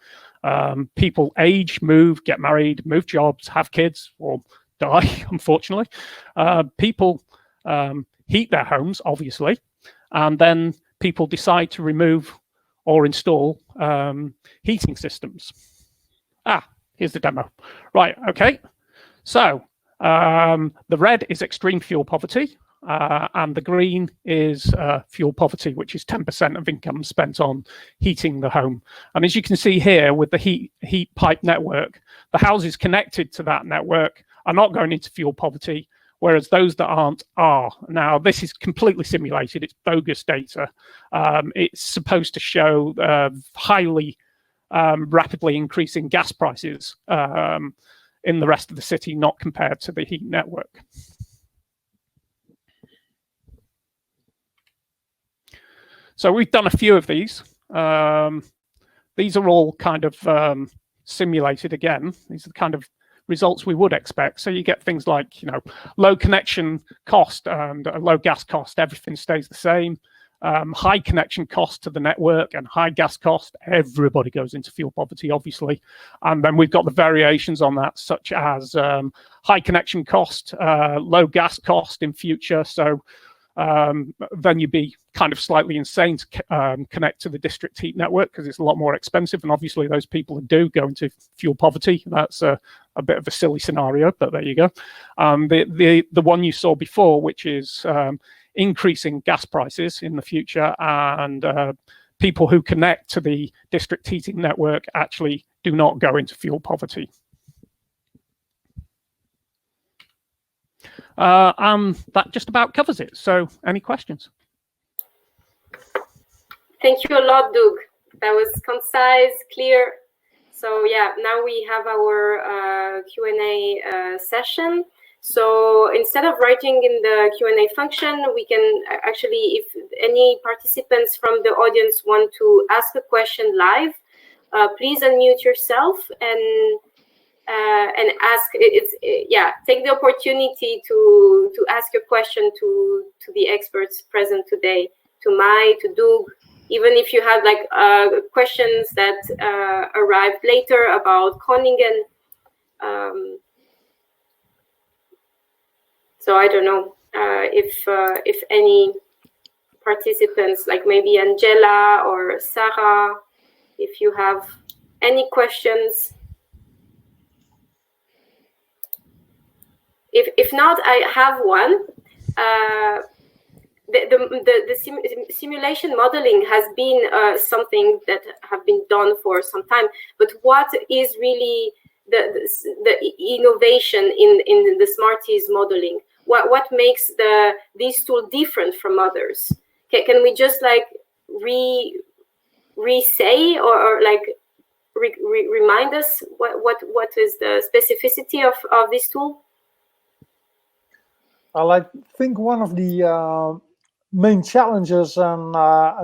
People age, move, get married, move jobs, have kids, or die, unfortunately. People heat their homes, obviously, and then people decide to remove or install heating systems. Here's the demo. Right, okay. So the red is extreme fuel poverty, and the green is fuel poverty, which is 10% of income spent on heating the home. And as you can see here with the heat pipe network, the houses connected to that network are not going into fuel poverty, whereas those that aren't are. Now, this is completely simulated. It's bogus data. It's supposed to show highly rapidly increasing gas prices in the rest of the city, not compared to the heat network. So we've done a few of these. These are all kind of simulated again. These are the kind of results we would expect. So you get things like, low connection cost and low gas cost, everything stays the same. High connection cost to the network and high gas cost, everybody goes into fuel poverty, obviously. And then we've got the variations on that, such as high connection cost, low gas cost in future. So then you'd be kind of slightly insane to connect to the district heat network because it's a lot more expensive. And obviously those people who do go into fuel poverty, that's a bit of a silly scenario, but there you go. The one you saw before, which is increasing gas prices in the future, and people who connect to the district heating network actually do not go into fuel poverty. And that just about covers it. So any questions? Thank you a lot, Doug. That was concise, clear. So yeah, now we have our Q&A session. So instead of writing in the Q&A function, we can actually, if any participants from the audience want to ask a question live, please unmute yourself and ask. Take the opportunity to ask your question to the experts present today, to Mai, to Doug. Even if you have like questions that arrived later about Groningen. So I don't know if any participants, like maybe Angela or Sarah, if you have any questions. If not, I have one. The simulation modeling has been something that have been done for some time. But what is really the innovation in the SMARTEES modeling? What makes this tool different from others? Can we just like re-say or like remind us what is the specificity of this tool? Well, I think one of the main challenges and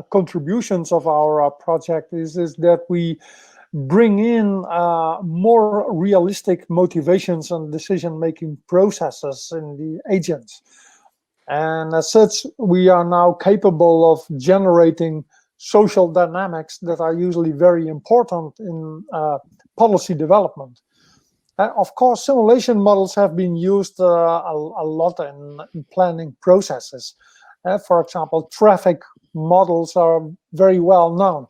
contributions of our project is that we bring in more realistic motivations and decision-making processes in the agents. And as such, we are now capable of generating social dynamics that are usually very important in policy development. Of course, simulation models have been used a lot in planning processes. For example, traffic models are very well known.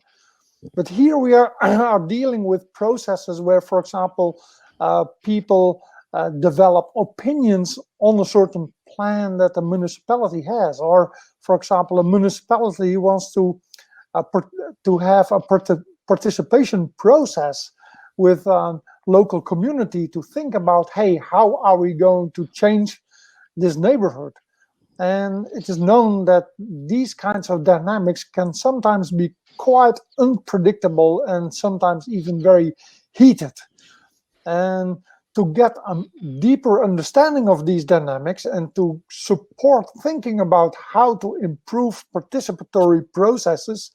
But here we are dealing with processes where, for example, people develop opinions on a certain plan that the municipality has. Or, for example, a municipality wants to have a participation process with local community to think about, hey, how are we going to change this neighborhood? And it is known that these kinds of dynamics can sometimes be quite unpredictable and sometimes even very heated. And to get a deeper understanding of these dynamics and to support thinking about how to improve participatory processes,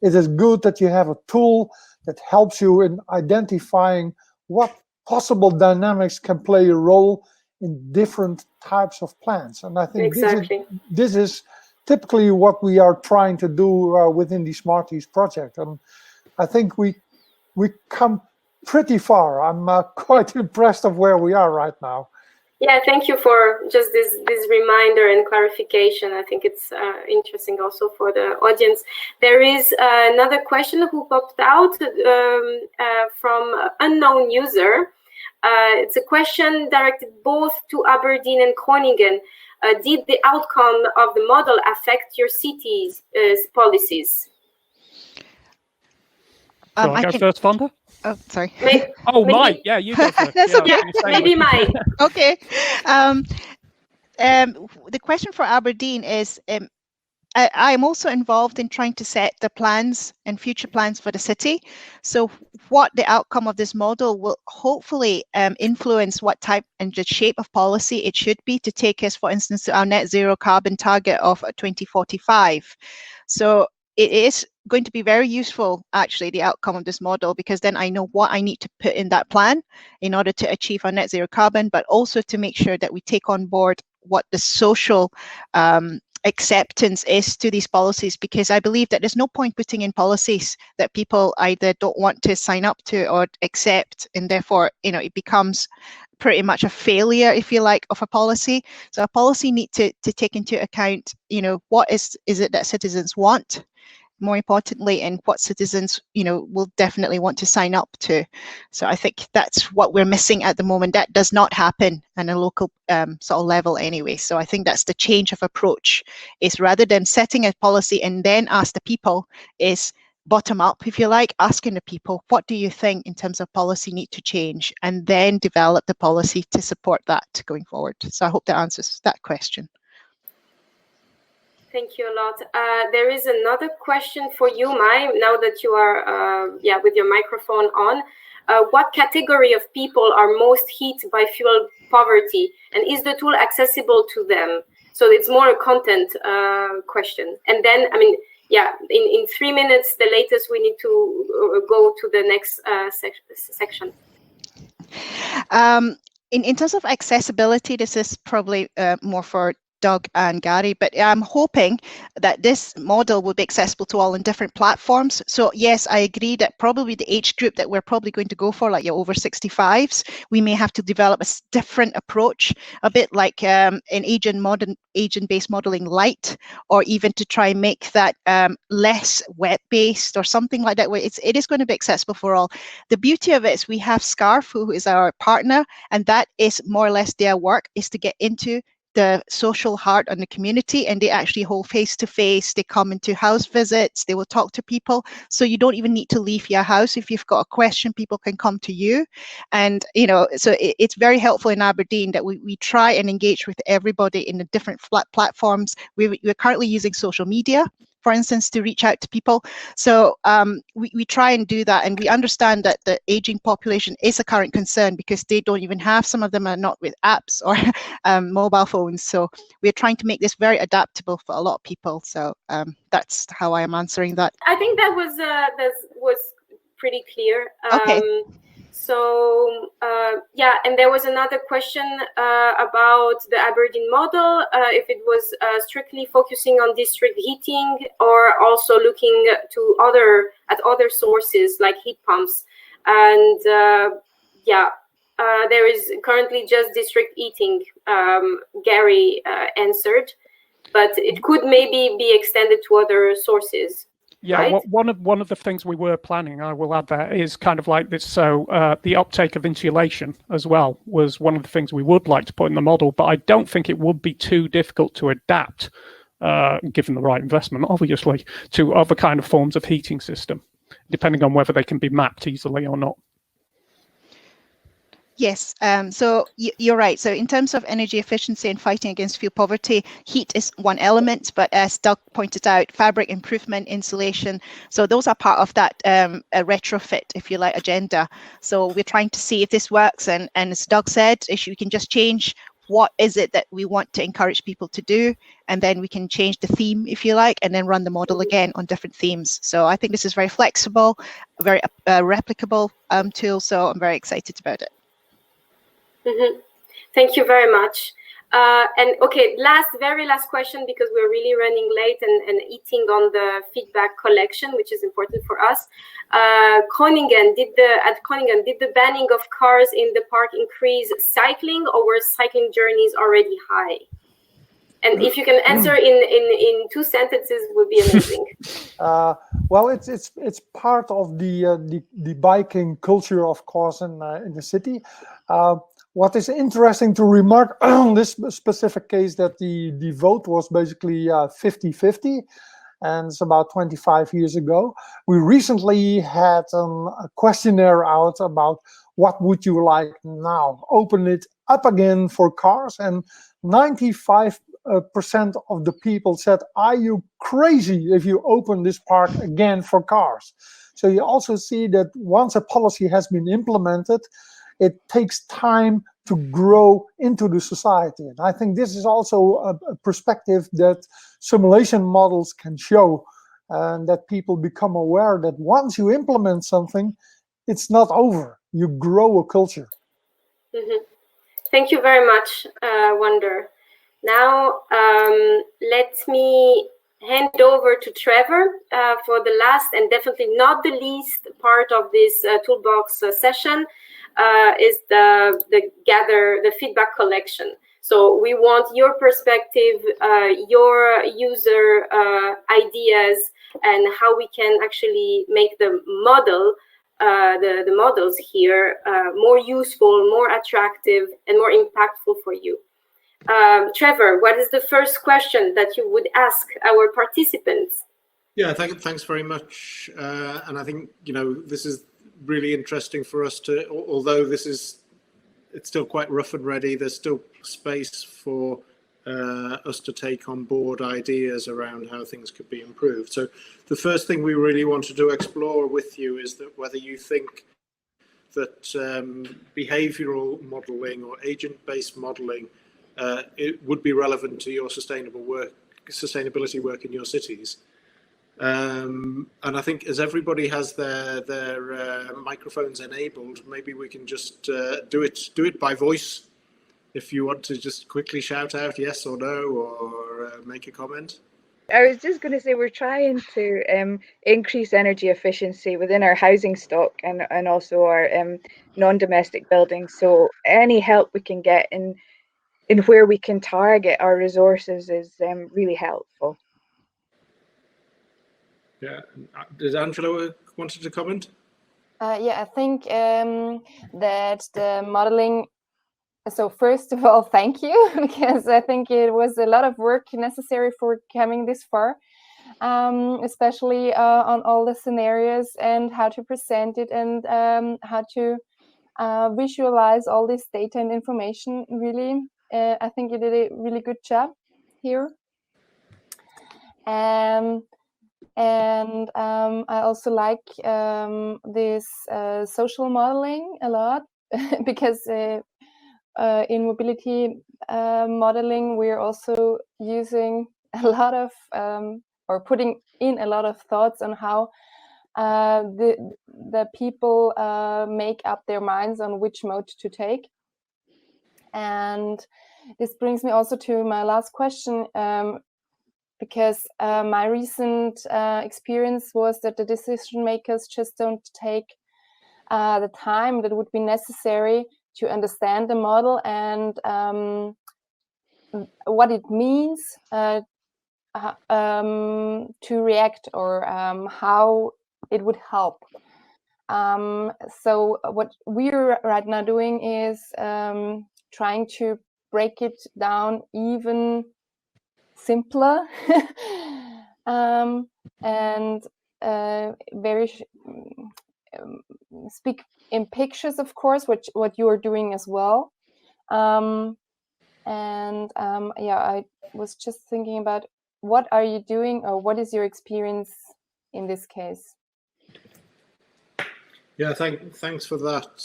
it is good that you have a tool that helps you in identifying what possible dynamics can play a role in different types of plans. And I think Exactly. this is typically what we are trying to do within the SMARTEES project. And I think we come pretty far. I'm quite impressed of where we are right now. Yeah, thank you for just this reminder and clarification. I think it's interesting also for the audience. There is another question who popped out from unknown user. It's a question directed both to Aberdeen and Groningen. Did the outcome of the model affect your city's policies? Shall I go first, Fonda? Oh, sorry. Mike, yeah, you go first. That's okay. Maybe Mike. Okay. The question for Aberdeen is, I am also involved in trying to set the plans and future plans for the city. So what the outcome of this model will hopefully influence what type and the shape of policy it should be to take us, for instance, to our net zero carbon target of 2045. So it is going to be very useful, actually, the outcome of this model, because then I know what I need to put in that plan in order to achieve our net zero carbon, but also to make sure that we take on board what the social acceptance is to these policies, because I believe that there's no point putting in policies that people either don't want to sign up to or accept, and therefore, it becomes pretty much a failure, if you like, of a policy. So a policy needs to take into account, what is it that citizens want, more importantly, and what citizens, will definitely want to sign up to. So I think that's what we're missing at the moment. That does not happen on a local sort of level anyway. So I think that's the change of approach, is rather than setting a policy and then ask the people, is bottom up, if you like, asking the people, what do you think in terms of policy need to change, and then develop the policy to support that going forward. So I hope that answers that question. Thank you a lot. There is another question for you, Mai, now that you are with your microphone on. What category of people are most hit by fuel poverty, and is the tool accessible to them? So it's more a content question. And then, in 3 minutes, the latest, we need to go to the next section. In terms of accessibility, this is probably more for Doug and Gary, but I'm hoping that this model will be accessible to all on different platforms. So yes, I agree that probably the age group that we're probably going to go for, like your over 65s, we may have to develop a different approach, a bit like an agent-based modeling light, or even to try and make that less web-based or something like that. It is going to be accessible for all. The beauty of it is we have SCARF, who is our partner, and that is more or less their work, is to get into the social heart on the community, and they actually hold face-to-face. They come into house visits, they will talk to people, so you don't even need to leave your house. If you've got a question, people can come to you. And so it's very helpful in Aberdeen that we try and engage with everybody in the different platforms. We're currently using social media, for instance, to reach out to people. So we try and do that, and we understand that the aging population is a current concern because they don't even have, some of them are not with apps or mobile phones. So we're trying to make this very adaptable for a lot of people. So that's how I am answering that. I think that was pretty clear. Okay. So and there was another question about the Aberdeen model, if it was strictly focusing on district heating or also looking to other sources like heat pumps. And there is currently just district heating. Gary answered, but it could maybe be extended to other sources. Yeah, right? one of the things we were planning, I will add that, is kind of like this. So the uptake of insulation as well was one of the things we would like to put in the model, but I don't think it would be too difficult to adapt, given the right investment, obviously, to other kind of forms of heating system, depending on whether they can be mapped easily or not. Yes, so you're right. So in terms of energy efficiency and fighting against fuel poverty, heat is one element, but as Doug pointed out, fabric improvement, insulation, so those are part of that a retrofit, if you like, agenda. So we're trying to see if this works, and as Doug said, if you can just change what is it that we want to encourage people to do, and then we can change the theme, if you like, and then run the model again on different themes. So I think this is very flexible, very replicable tool, so I'm very excited about it. Mm-hmm. Thank you very much. And okay, very last question, because we're really running late and eating on the feedback collection, which is important for us. Groningen, did the banning of cars in the park increase cycling, or were cycling journeys already high? And if you can answer in 2 sentences, would be amazing. Well, it's part of the biking culture, of course, in the city. What is interesting to remark on this specific case, that the vote was basically 50-50, and it's about 25 years ago. We recently had a questionnaire out about what would you like now, open it up again for cars, and 95% of the people said, are you crazy if you open this park again for cars? So you also see that once a policy has been implemented, it takes time to grow into the society. And I think this is also a perspective that simulation models can show, and that people become aware that once you implement something, it's not over. You grow a culture. Mm-hmm. Thank you very much, Wonder. Now, let me hand over to Trevor for the last and definitely not the least part of this Toolbox session, is the feedback collection. So we want your perspective, your user ideas, and how we can actually make the model, the models here more useful, more attractive, and more impactful for you. Trevor, what is the first question that you would ask our participants? Yeah, thanks very much. And I think, this is really interesting for us to, although it's still quite rough and ready, there's still space for us to take on board ideas around how things could be improved. So the first thing we really wanted to explore with you is that whether you think that behavioral modeling or agent-based modeling it would be relevant to your sustainability work in your cities. And I think as everybody has their microphones enabled, maybe we can just do it by voice. If you want to just quickly shout out yes or no, or make a comment. I was just going to say, we're trying to increase energy efficiency within our housing stock and also our non-domestic buildings. So any help we can get in where we can target our resources is really helpful. Yeah. Did Angela wanted to comment? Yeah, I think that the modeling. So first of all, thank you, because I think it was a lot of work necessary for coming this far, especially on all the scenarios and how to present it, and how to visualize all this data and information. Really, I think you did a really good job here. And I also like this social modeling a lot, because in mobility modeling, we're also using a lot of or putting in a lot of thoughts on how the people make up their minds on which mode to take. And this brings me also to my last question, because my recent experience was that the decision makers just don't take the time that would be necessary to understand the model and what it means to react, or how it would help. So what we're right now doing is trying to break it down even simpler and speak in pictures, of course, what you are doing as well. Yeah, I was just thinking about what are you doing, or what is your experience in this case? Yeah, thanks for that,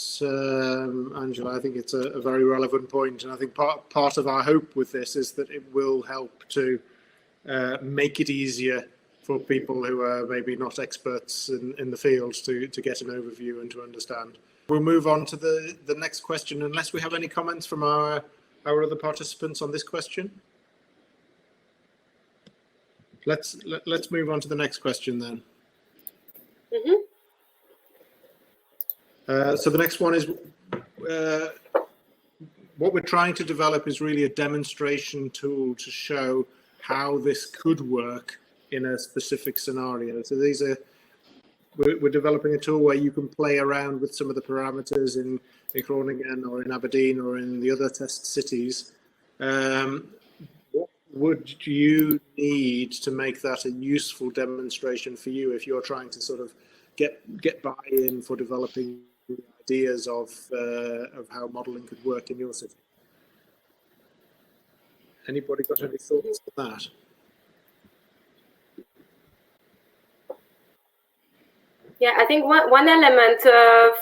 Angela. I think it's a very relevant point, and I think part of our hope with this is that it will help to make it easier for people who are maybe not experts in the field to get an overview and to understand. We'll move on to the next question, unless we have any comments from our other participants on this question. Let's move on to the next question then. Mm-hmm. So the next one is, what we're trying to develop is really a demonstration tool to show how this could work in a specific scenario. So we're developing a tool where you can play around with some of the parameters in Groningen or in Aberdeen or in the other test cities. What would you need to make that a useful demonstration for you if you're trying to sort of get buy-in for developing ideas of how modelling could work in your city? Anybody got any thoughts on that? Yeah, I think one element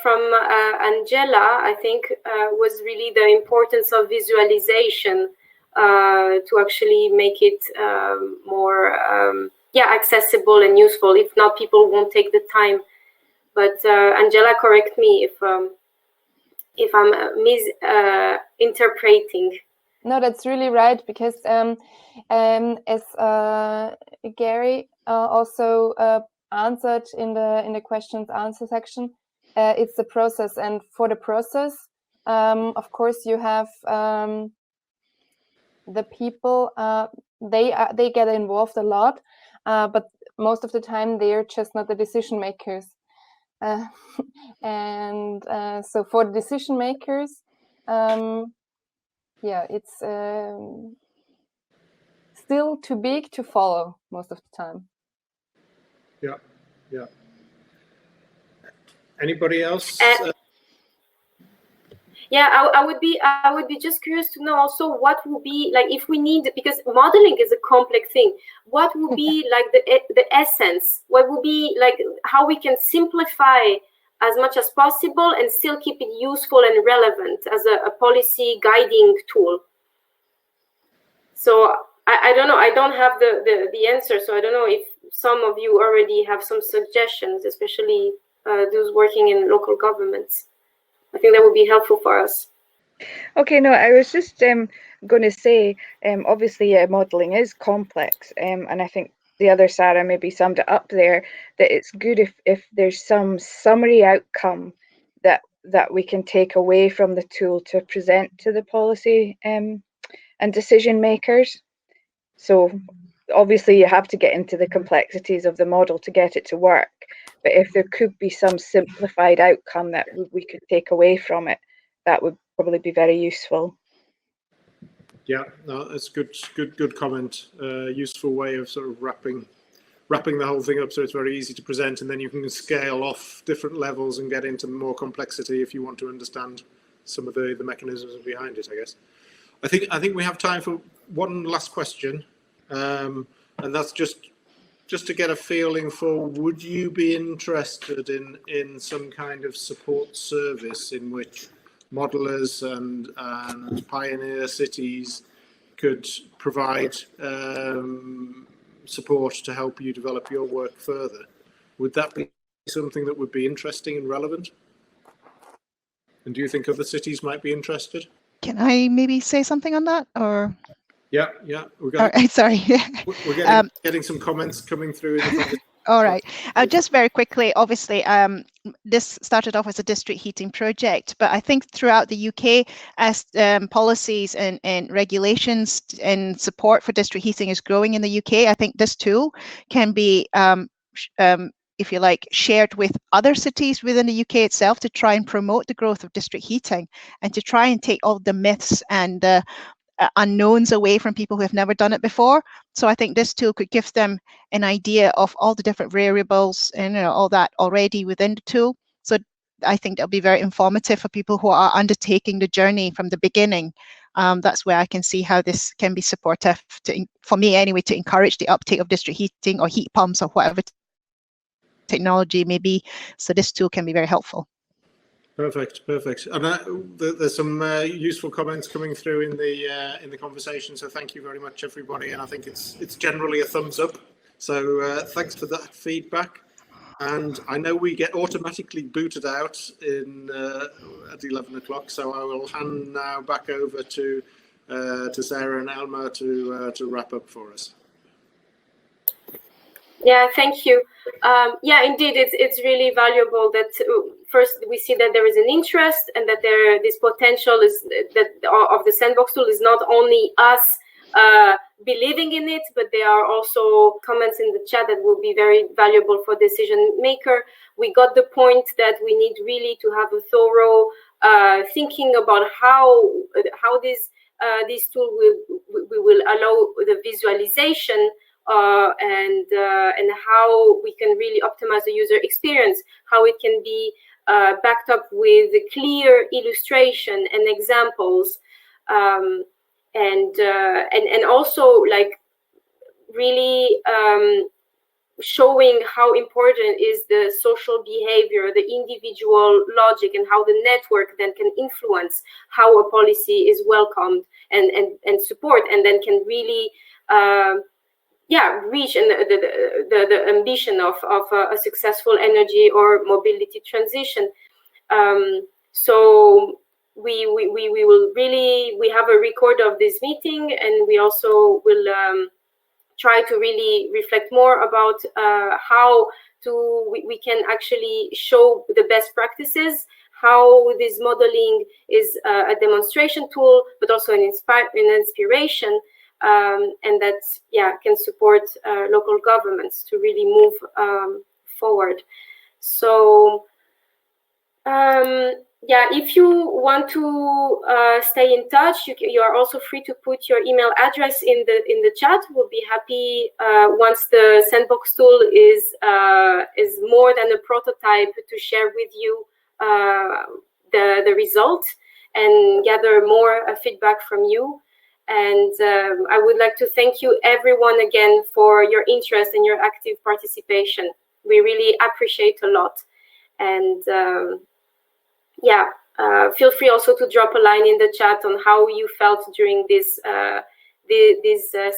from Angela, I think, was really the importance of visualization to actually make it more accessible and useful. If not, people won't take the time. But Angela, correct me if I'm misinterpreting. No, that's really right, because as Gary also answered in the questions answer section, it's the process, and for the process, of course, you have the people. They get involved a lot, but most of the time they are just not the decision makers. So for the decision makers, yeah, it's still too big to follow most of the time. Yeah. Anybody else? Yeah, I would be just curious to know also what would be like if we need, because modeling is a complex thing. What would be like the essence? What would be like how we can simplify as much as possible and still keep it useful and relevant as a policy guiding tool? So I don't know. I don't have the answer. So I don't know if some of you already have some suggestions, especially those working in local governments. I think that would be helpful for us. Okay, no, I was just going to say, obviously, modelling is complex, and I think the other Sarah maybe summed it up there, that it's good if there's some summary outcome that we can take away from the tool to present to the policy and decision makers. So obviously you have to get into the complexities of the model to get it to work, but if there could be some simplified outcome that we could take away from it, that would probably be very useful. Yeah, no, that's good comment. Useful way of sort of wrapping the whole thing up so it's very easy to present, and then you can scale off different levels and get into more complexity if you want to understand some of the mechanisms behind it, I guess. I think we have time for one last question, and that's just to get a feeling for, would you be interested in some kind of support service in which modelers and pioneer cities could provide support to help you develop your work further? Would that be something that would be interesting and relevant? And do you think other cities might be interested? Can I maybe say something on that, or? Yeah. Sorry. We're getting some comments coming through. All right. Just very quickly, obviously, this started off as a district heating project, but I think throughout the UK, as policies and regulations and support for district heating is growing in the UK, I think this tool can be, if you like, shared with other cities within the UK itself to try and promote the growth of district heating and to try and take all the myths and unknowns away from people who have never done it before. So I think this tool could give them an idea of all the different variables and all that already within the tool, So I think that'll be very informative for people who are undertaking the journey from the beginning. That's where I can see how this can be supportive, for me anyway, to encourage the uptake of district heating or heat pumps or whatever technology may be. So this tool can be very helpful. Perfect, perfect. And there's some useful comments coming through in the conversation. So thank you very much, everybody. And I think it's generally a thumbs up. So thanks for that feedback. And I know we get automatically booted out at 11 o'clock. So I will hand now back over to Sarah and Elma to wrap up for us. Yeah, thank you. Yeah, indeed, it's really valuable that first we see that there is an interest and that this potential is of the sandbox tool is not only us believing in it, but there are also comments in the chat that will be very valuable for decision maker. We got the point that we need really to have a thorough thinking about how this tool will allow the visualization. And how we can really optimize the user experience, how it can be backed up with clear illustration and examples, and also like really showing how important is the social behavior, the individual logic, and how the network then can influence how a policy is welcomed and support, and then can really reach the ambition of a successful energy or mobility transition. So we will really, we have a record of this meeting, and we also will try to really reflect more about how we can actually show the best practices, how this modeling is a demonstration tool, but also an inspiration. And that can support local governments to really move forward. So if you want to stay in touch, you are also free to put your email address in the chat. We'll be happy once the sandbox tool is more than a prototype to share with you the result and gather more feedback from you. And I would like to thank you everyone again for your interest and your active participation. We really appreciate a lot. And feel free also to drop a line in the chat on how you felt during this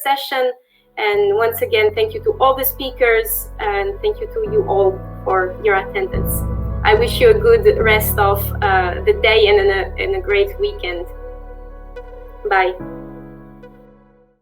session. And once again, thank you to all the speakers, and thank you to you all for your attendance. I wish you a good rest of the day and a great weekend. Bye.